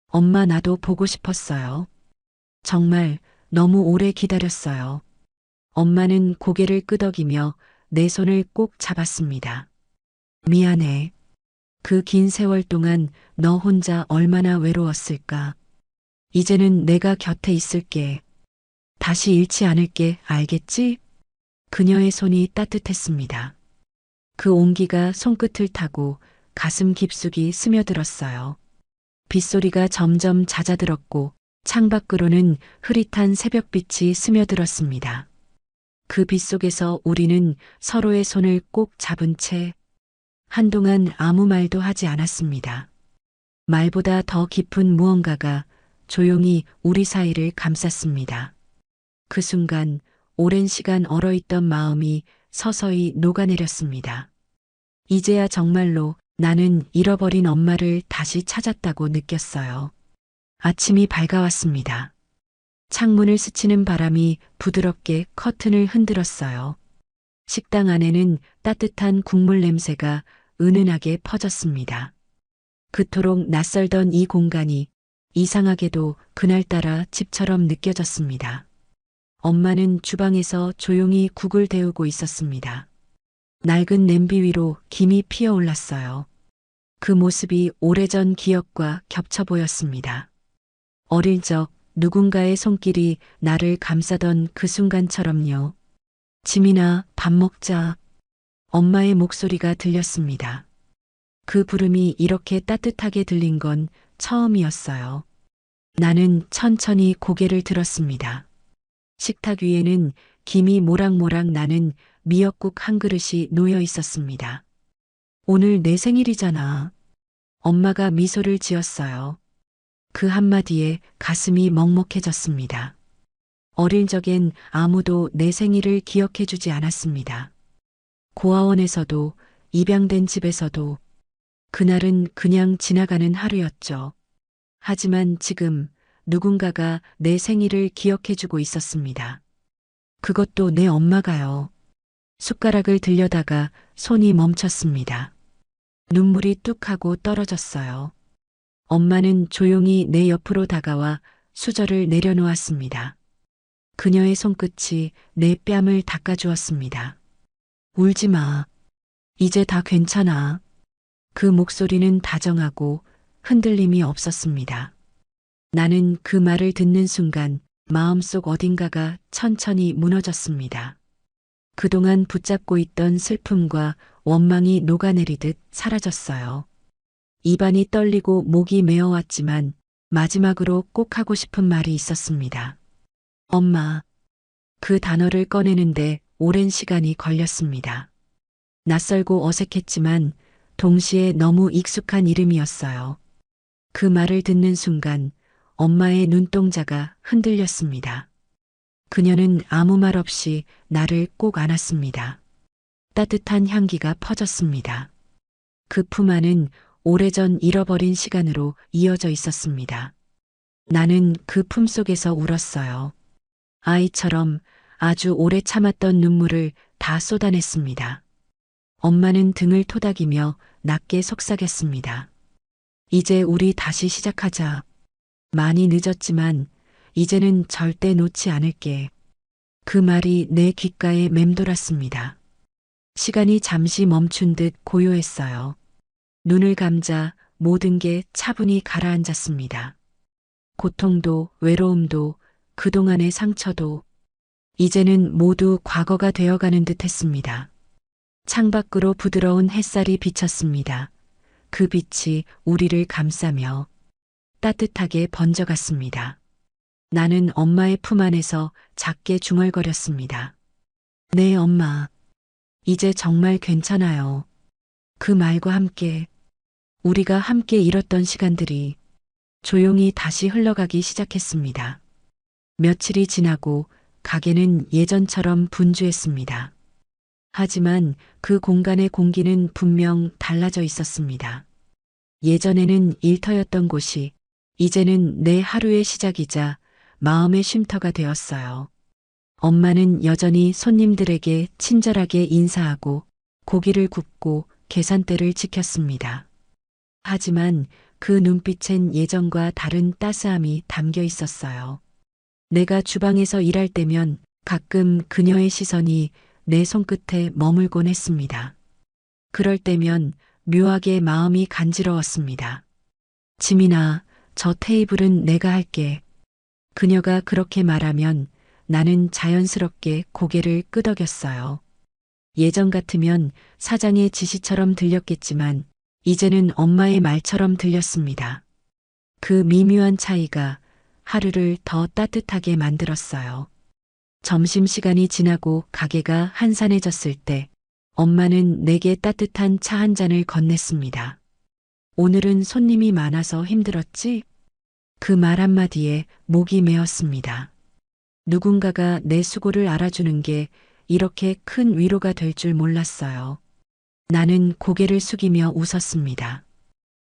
엄마, 나도 보고 싶었어요. 정말 너무 오래 기다렸어요. 엄마는 고개를 끄덕이며 내 손을 꼭 잡았습니다. 미안해. 그 긴 세월 동안 너 혼자 얼마나 외로웠을까. 이제는 내가 곁에 있을게. 다시 잃지 않을게, 알겠지? 그녀의 손이 따뜻했습니다. 그 온기가 손끝을 타고 가슴 깊숙이 스며들었어요. 빗소리가 점점 잦아들었고 창밖으로는 흐릿한 새벽빛이 스며들었습니다. 그 빛 속에서 우리는 서로의 손을 꼭 잡은 채 한동안 아무 말도 하지 않았습니다. 말보다 더 깊은 무언가가 조용히 우리 사이를 감쌌습니다. 그 순간 오랜 시간 얼어있던 마음이 서서히 녹아내렸습니다. 이제야 정말로 나는 잃어버린 엄마를 다시 찾았다고 느꼈어요. 아침이 밝아왔습니다. 창문을 스치는 바람이 부드럽게 커튼을 흔들었어요. 식당 안에는 따뜻한 국물 냄새가 은은하게 퍼졌습니다. 그토록 낯설던 이 공간이 이상하게도 그날따라 집처럼 느껴졌습니다. 엄마는 주방에서 조용히 국을 데우고 있었습니다. 낡은 냄비 위로 김이 피어올랐어요. 그 모습이 오래전 기억과 겹쳐 보였습니다. 어릴 적 누군가의 손길이 나를 감싸던 그 순간처럼요. 지민아, 밥 먹자. 엄마의 목소리가 들렸습니다. 그 부름이 이렇게 따뜻하게 들린 건 처음이었어요. 나는 천천히 고개를 들었습니다. 식탁 위에는 김이 모락모락 나는 미역국 한 그릇이 놓여 있었습니다. 오늘 내 생일이잖아. 엄마가 미소를 지었어요. 그 한마디에 가슴이 먹먹해졌습니다. 어릴 적엔 아무도 내 생일을 기억해주지 않았습니다. 고아원에서도 입양된 집에서도 그날은 그냥 지나가는 하루였죠. 하지만 지금 누군가가 내 생일을 기억해주고 있었습니다. 그것도 내 엄마가요. 숟가락을 들려다가 손이 멈췄습니다. 눈물이 뚝 하고 떨어졌어요. 엄마는 조용히 내 옆으로 다가와 수저를 내려놓았습니다. 그녀의 손끝이 내 뺨을 닦아주었습니다. 울지 마. 이제 다 괜찮아. 그 목소리는 다정하고 흔들림이 없었습니다. 나는 그 말을 듣는 순간 마음속 어딘가가 천천히 무너졌습니다. 그동안 붙잡고 있던 슬픔과 원망이 녹아내리듯 사라졌어요. 입안이 떨리고 목이 메어왔지만 마지막으로 꼭 하고 싶은 말이 있었습니다. 엄마. 그 단어를 꺼내는데 오랜 시간이 걸렸습니다. 낯설고 어색했지만 동시에 너무 익숙한 이름이었어요. 그 말을 듣는 순간 엄마의 눈동자가 흔들렸습니다. 그녀는 아무 말 없이 나를 꼭 안았습니다. 따뜻한 향기가 퍼졌습니다. 그 품 안은 오래전 잃어버린 시간으로 이어져 있었습니다. 나는 그 품 속에서 울었어요. 아이처럼 아주 오래 참았던 눈물을 다 쏟아냈습니다. 엄마는 등을 토닥이며 낮게 속삭였습니다. 이제 우리 다시 시작하자. 많이 늦었지만 이제는 절대 놓지 않을게. 그 말이 내 귓가에 맴돌았습니다. 시간이 잠시 멈춘 듯 고요했어요. 눈을 감자 모든 게 차분히 가라앉았습니다. 고통도 외로움도 그동안의 상처도 이제는 모두 과거가 되어가는 듯 했습니다. 창밖으로 부드러운 햇살이 비쳤습니다. 그 빛이 우리를 감싸며 따뜻하게 번져갔습니다. 나는 엄마의 품 안에서 작게 중얼거렸습니다. 네, 엄마. 이제 정말 괜찮아요. 그 말과 함께 우리가 함께 잃었던 시간들이 조용히 다시 흘러가기 시작했습니다. 며칠이 지나고 가게는 예전처럼 분주했습니다. 하지만 그 공간의 공기는 분명 달라져 있었습니다. 예전에는 일터였던 곳이 이제는 내 하루의 시작이자 마음의 쉼터가 되었어요. 엄마는 여전히 손님들에게 친절하게 인사하고 고기를 굽고 계산대를 지켰습니다. 하지만 그 눈빛엔 예전과 다른 따스함이 담겨 있었어요. 내가 주방에서 일할 때면 가끔 그녀의 시선이 내 손끝에 머물곤 했습니다. 그럴 때면 묘하게 마음이 간지러웠습니다. 지민아, 저 테이블은 내가 할게. 그녀가 그렇게 말하면 나는 자연스럽게 고개를 끄덕였어요. 예전 같으면 사장의 지시처럼 들렸겠지만 이제는 엄마의 말처럼 들렸습니다. 그 미묘한 차이가 하루를 더 따뜻하게 만들었어요. 점심시간이 지나고 가게가 한산해졌을 때 엄마는 내게 따뜻한 차 한 잔을 건넸습니다. 오늘은 손님이 많아서 힘들었지? 그 말 한마디에 목이 메었습니다. 누군가가 내 수고를 알아주는 게 이렇게 큰 위로가 될 줄 몰랐어요. 나는 고개를 숙이며 웃었습니다.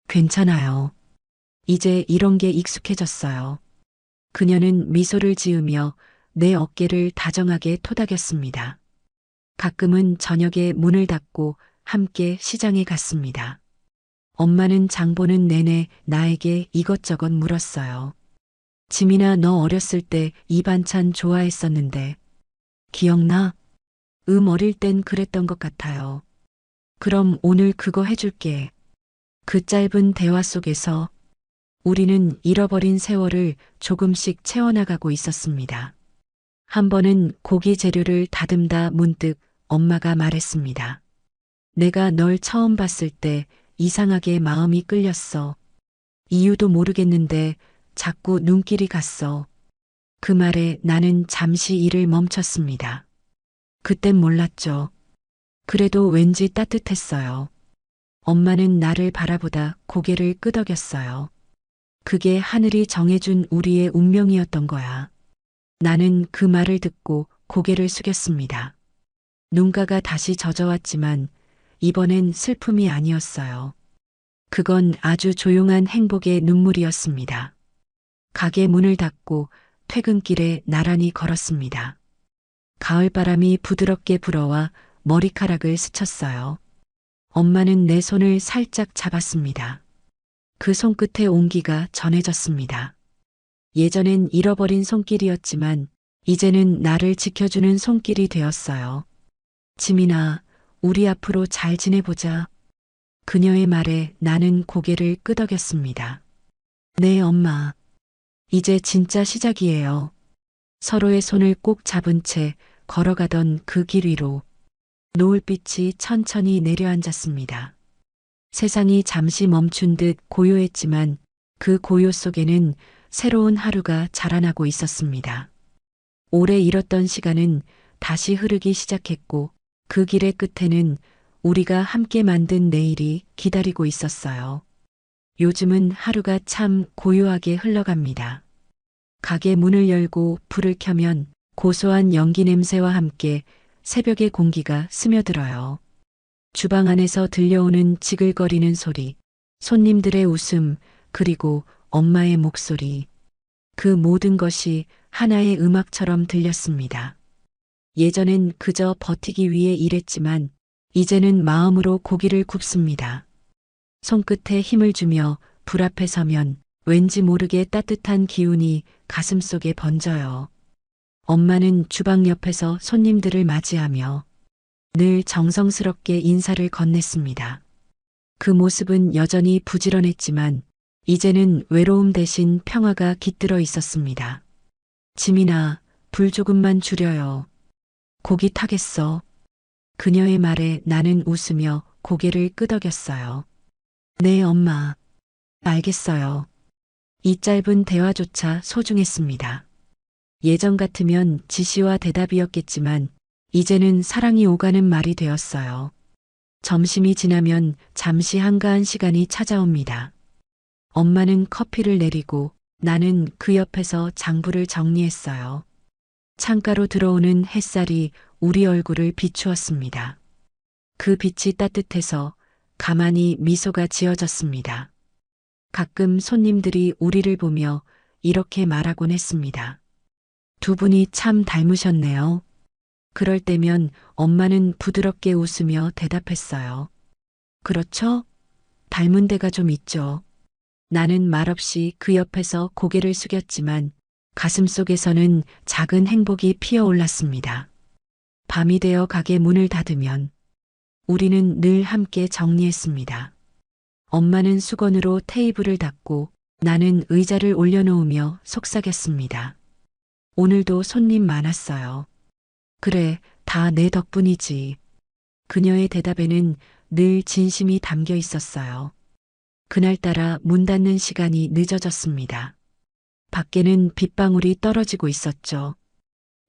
괜찮아요. 이제 이런 게 익숙해졌어요. 그녀는 미소를 지으며 내 어깨를 다정하게 토닥였습니다. 가끔은 저녁에 문을 닫고 함께 시장에 갔습니다. 엄마는 장 보는 내내 나에게 이것저것 물었어요. 지민아, 너 어렸을 때 이 반찬 좋아했었는데 기억나? 어릴 땐 그랬던 것 같아요. 그럼 오늘 그거 해줄게. 그 짧은 대화 속에서 우리는 잃어버린 세월을 조금씩 채워나가고 있었습니다. 한 번은 고기 재료를 다듬다 문득 엄마가 말했습니다. 내가 널 처음 봤을 때 이상하게 마음이 끌렸어. 이유도 모르겠는데 자꾸 눈길이 갔어. 그 말에 나는 잠시 일을 멈췄습니다. 그땐 몰랐죠. 그래도 왠지 따뜻했어요. 엄마는 나를 바라보다 고개를 끄덕였어요. 그게 하늘이 정해준 우리의 운명이었던 거야. 나는 그 말을 듣고 고개를 숙였습니다. 눈가가 다시 젖어왔지만 이번엔 슬픔이 아니었어요. 그건 아주 조용한 행복의 눈물이었습니다. 가게 문을 닫고 퇴근길에 나란히 걸었습니다. 가을바람이 부드럽게 불어와 머리카락을 스쳤어요. 엄마는 내 손을 살짝 잡았습니다. 그 손끝의 온기가 전해졌습니다. 예전엔 잃어버린 손길이었지만 이제는 나를 지켜주는 손길이 되었어요. 지민아, 우리 앞으로 잘 지내보자. 그녀의 말에 나는 고개를 끄덕였습니다. 네, 엄마. 이제 진짜 시작이에요. 서로의 손을 꼭 잡은 채 걸어가던 그 길 위로 노을빛이 천천히 내려앉았습니다. 세상이 잠시 멈춘 듯 고요했지만 그 고요 속에는 새로운 하루가 자라나고 있었습니다. 오래 잃었던 시간은 다시 흐르기 시작했고 그 길의 끝에는 우리가 함께 만든 내일이 기다리고 있었어요. 요즘은 하루가 참 고요하게 흘러갑니다. 가게 문을 열고 불을 켜면 고소한 연기 냄새와 함께 새벽의 공기가 스며들어요. 주방 안에서 들려오는 지글거리는 소리, 손님들의 웃음, 그리고 엄마의 목소리. 그 모든 것이 하나의 음악처럼 들렸습니다. 예전엔 그저 버티기 위해 일했지만 이제는 마음으로 고기를 굽습니다. 손끝에 힘을 주며 불 앞에 서면 왠지 모르게 따뜻한 기운이 가슴속에 번져요. 엄마는 주방 옆에서 손님들을 맞이하며 늘 정성스럽게 인사를 건넸습니다. 그 모습은 여전히 부지런했지만 이제는 외로움 대신 평화가 깃들어 있었습니다. 지민아, 불 조금만 줄여요. 고기 타겠어. 그녀의 말에 나는 웃으며 고개를 끄덕였어요. 네, 엄마. 알겠어요. 이 짧은 대화조차 소중했습니다. 예전 같으면 지시와 대답이었겠지만 이제는 사랑이 오가는 말이 되었어요. 점심이 지나면 잠시 한가한 시간이 찾아옵니다. 엄마는 커피를 내리고 나는 그 옆에서 장부를 정리했어요. 창가로 들어오는 햇살이 우리 얼굴을 비추었습니다. 그 빛이 따뜻해서 가만히 미소가 지어졌습니다. 가끔 손님들이 우리를 보며 이렇게 말하곤 했습니다. 두 분이 참 닮으셨네요. 그럴 때면 엄마는 부드럽게 웃으며 대답했어요. 그렇죠? 닮은 데가 좀 있죠. 나는 말없이 그 옆에서 고개를 숙였지만 가슴속에서는 작은 행복이 피어올랐습니다. 밤이 되어 가게 문을 닫으면 우리는 늘 함께 정리했습니다. 엄마는 수건으로 테이블을 닦고 나는 의자를 올려놓으며 속삭였습니다. 오늘도 손님 많았어요. 그래, 다 내 덕분이지. 그녀의 대답에는 늘 진심이 담겨 있었어요. 그날따라 문 닫는 시간이 늦어졌습니다. 밖에는 빗방울이 떨어지고 있었죠.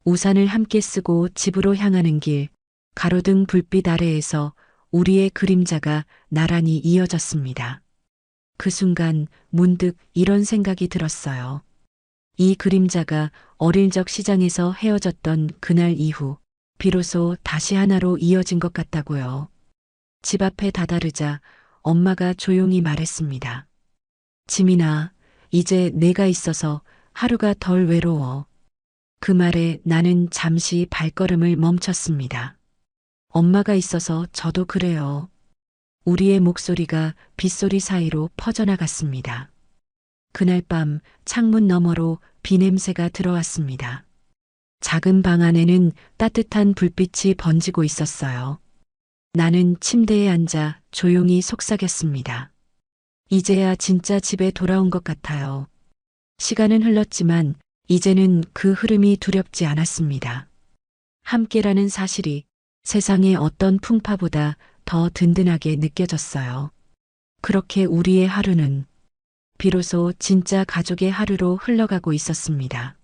우산을 함께 쓰고 집으로 향하는 길, 가로등 불빛 아래에서 우리의 그림자가 나란히 이어졌습니다. 그 순간 문득 이런 생각이 들었어요. 이 그림자가 어릴 적 시장에서 헤어졌던 그날 이후 비로소 다시 하나로 이어진 것 같다고요. 집 앞에 다다르자 엄마가 조용히 말했습니다. 지민아, 이제 내가 있어서 하루가 덜 외로워. 그 말에 나는 잠시 발걸음을 멈췄습니다. 엄마가 있어서 저도 그래요. 우리의 목소리가 빗소리 사이로 퍼져나갔습니다. 그날 밤 창문 너머로 비 냄새가 들어왔습니다. 작은 방 안에는 따뜻한 불빛이 번지고 있었어요. 나는 침대에 앉아 조용히 속삭였습니다. 이제야 진짜 집에 돌아온 것 같아요. 시간은 흘렀지만 이제는 그 흐름이 두렵지 않았습니다. 함께라는 사실이 세상의 어떤 풍파보다 더 든든하게 느껴졌어요. 그렇게 우리의 하루는 비로소 진짜 가족의 하루로 흘러가고 있었습니다.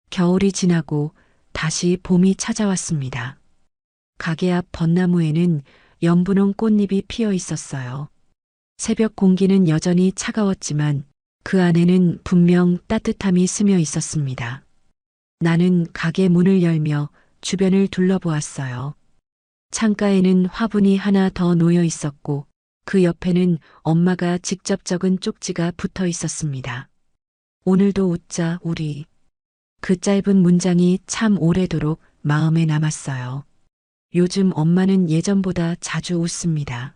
겨울이 지나고 다시 봄이 찾아왔습니다. 가게 앞 벚나무에는 연분홍 꽃잎이 피어 있었어요. 새벽 공기는 여전히 차가웠지만 그 안에는 분명 따뜻함이 스며 있었습니다. 나는 가게 문을 열며 주변을 둘러보았어요. 창가에는 화분이 하나 더 놓여 있었고 그 옆에는 엄마가 직접 적은 쪽지가 붙어 있었습니다. 오늘도 웃자 우리. 그 짧은 문장이 참 오래도록 마음에 남았어요. 요즘 엄마는 예전보다 자주 웃습니다.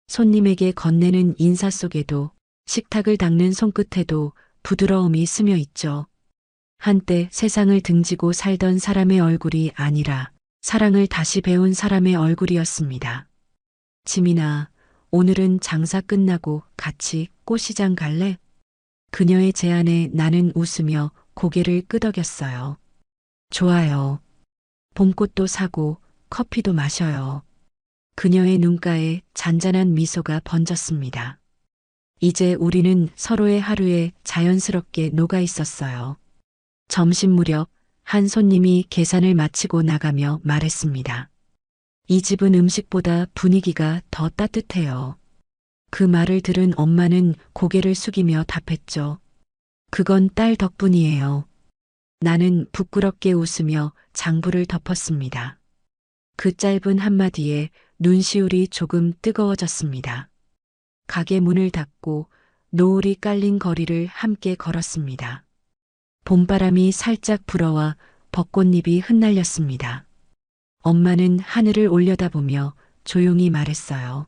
손님에게 건네는 인사 속에도 식탁을 닦는 손끝에도 부드러움이 스며 있죠. 한때 세상을 등지고 살던 사람의 얼굴이 아니라 사랑을 다시 배운 사람의 얼굴이었습니다. 지민아, 오늘은 장사 끝나고 같이 꽃시장 갈래? 그녀의 제안에 나는 웃으며 고개를 끄덕였어요. 좋아요. 봄꽃도 사고 커피도 마셔요. 그녀의 눈가에 잔잔한 미소가 번졌습니다. 이제 우리는 서로의 하루에 자연스럽게 녹아 있었어요. 점심 무렵 한 손님이 계산을 마치고 나가며 말했습니다. 이 집은 음식보다 분위기가 더 따뜻해요. 그 말을 들은 엄마는 고개를 숙이며 답했죠. 그건 딸 덕분이에요. 나는 부끄럽게 웃으며 장부를 덮었습니다. 그 짧은 한마디에 눈시울이 조금 뜨거워졌습니다. 가게 문을 닫고 노을이 깔린 거리를 함께 걸었습니다. 봄바람이 살짝 불어와 벚꽃잎이 흩날렸습니다. 엄마는 하늘을 올려다보며 조용히 말했어요.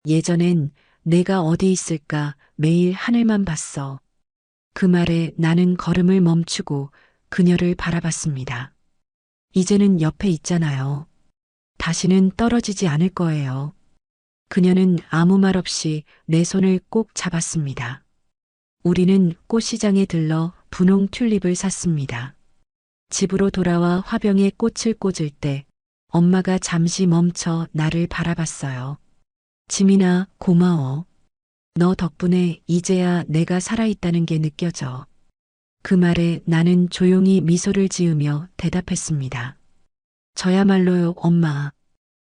예전엔 내가 어디 있을까 매일 하늘만 봤어. 그 말에 나는 걸음을 멈추고 그녀를 바라봤습니다. 이제는 옆에 있잖아요. 다시는 떨어지지 않을 거예요. 그녀는 아무 말 없이 내 손을 꼭 잡았습니다. 우리는 꽃시장에 들러 분홍 튤립을 샀습니다. 집으로 돌아와 화병에 꽃을 꽂을 때 엄마가 잠시 멈춰 나를 바라봤어요. 지민아, 고마워. 너 덕분에 이제야 내가 살아있다는 게 느껴져. 그 말에 나는 조용히 미소를 지으며 대답했습니다. 저야말로요, 엄마.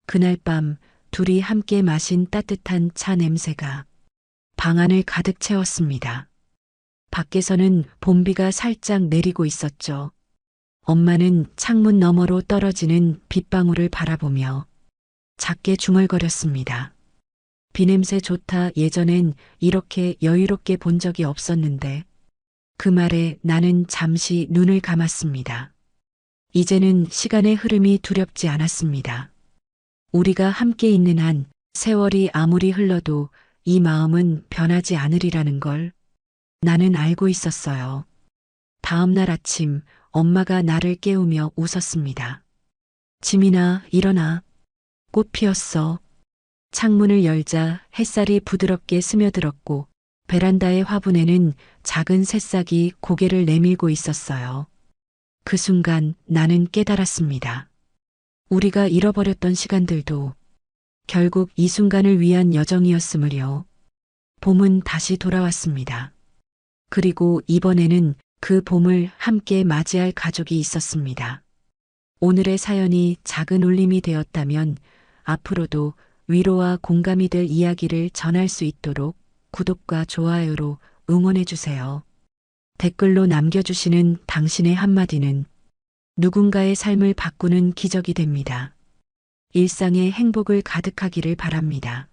그날 밤 둘이 함께 마신 따뜻한 차 냄새가 방 안을 가득 채웠습니다. 밖에서는 봄비가 살짝 내리고 있었죠. 엄마는 창문 너머로 떨어지는 빗방울을 바라보며 작게 중얼거렸습니다. 비냄새 좋다. 예전엔 이렇게 여유롭게 본 적이 없었는데 그 말에 나는 잠시 눈을 감았습니다. 이제는 시간의 흐름이 두렵지 않았습니다. 우리가 함께 있는 한 세월이 아무리 흘러도 이 마음은 변하지 않으리라는 걸 나는 알고 있었어요. 다음 날 아침 엄마가 나를 깨우며 웃었습니다. 지민아, 일어나. 꽃 피었어. 창문을 열자 햇살이 부드럽게 스며들었고 베란다의 화분에는 작은 새싹이 고개를 내밀고 있었어요. 그 순간 나는 깨달았습니다. 우리가 잃어버렸던 시간들도 결국 이 순간을 위한 여정이었으므요. 봄은 다시 돌아왔습니다. 그리고 이번에는 그 봄을 함께 맞이할 가족이 있었습니다. 오늘의 사연이 작은 울림이 되었다면 앞으로도 위로와 공감이 될 이야기를 전할 수 있도록 구독과 좋아요로 응원해 주세요. 댓글로 남겨주시는 당신의 한마디는 누군가의 삶을 바꾸는 기적이 됩니다. 일상에 행복을 가득하기를 바랍니다.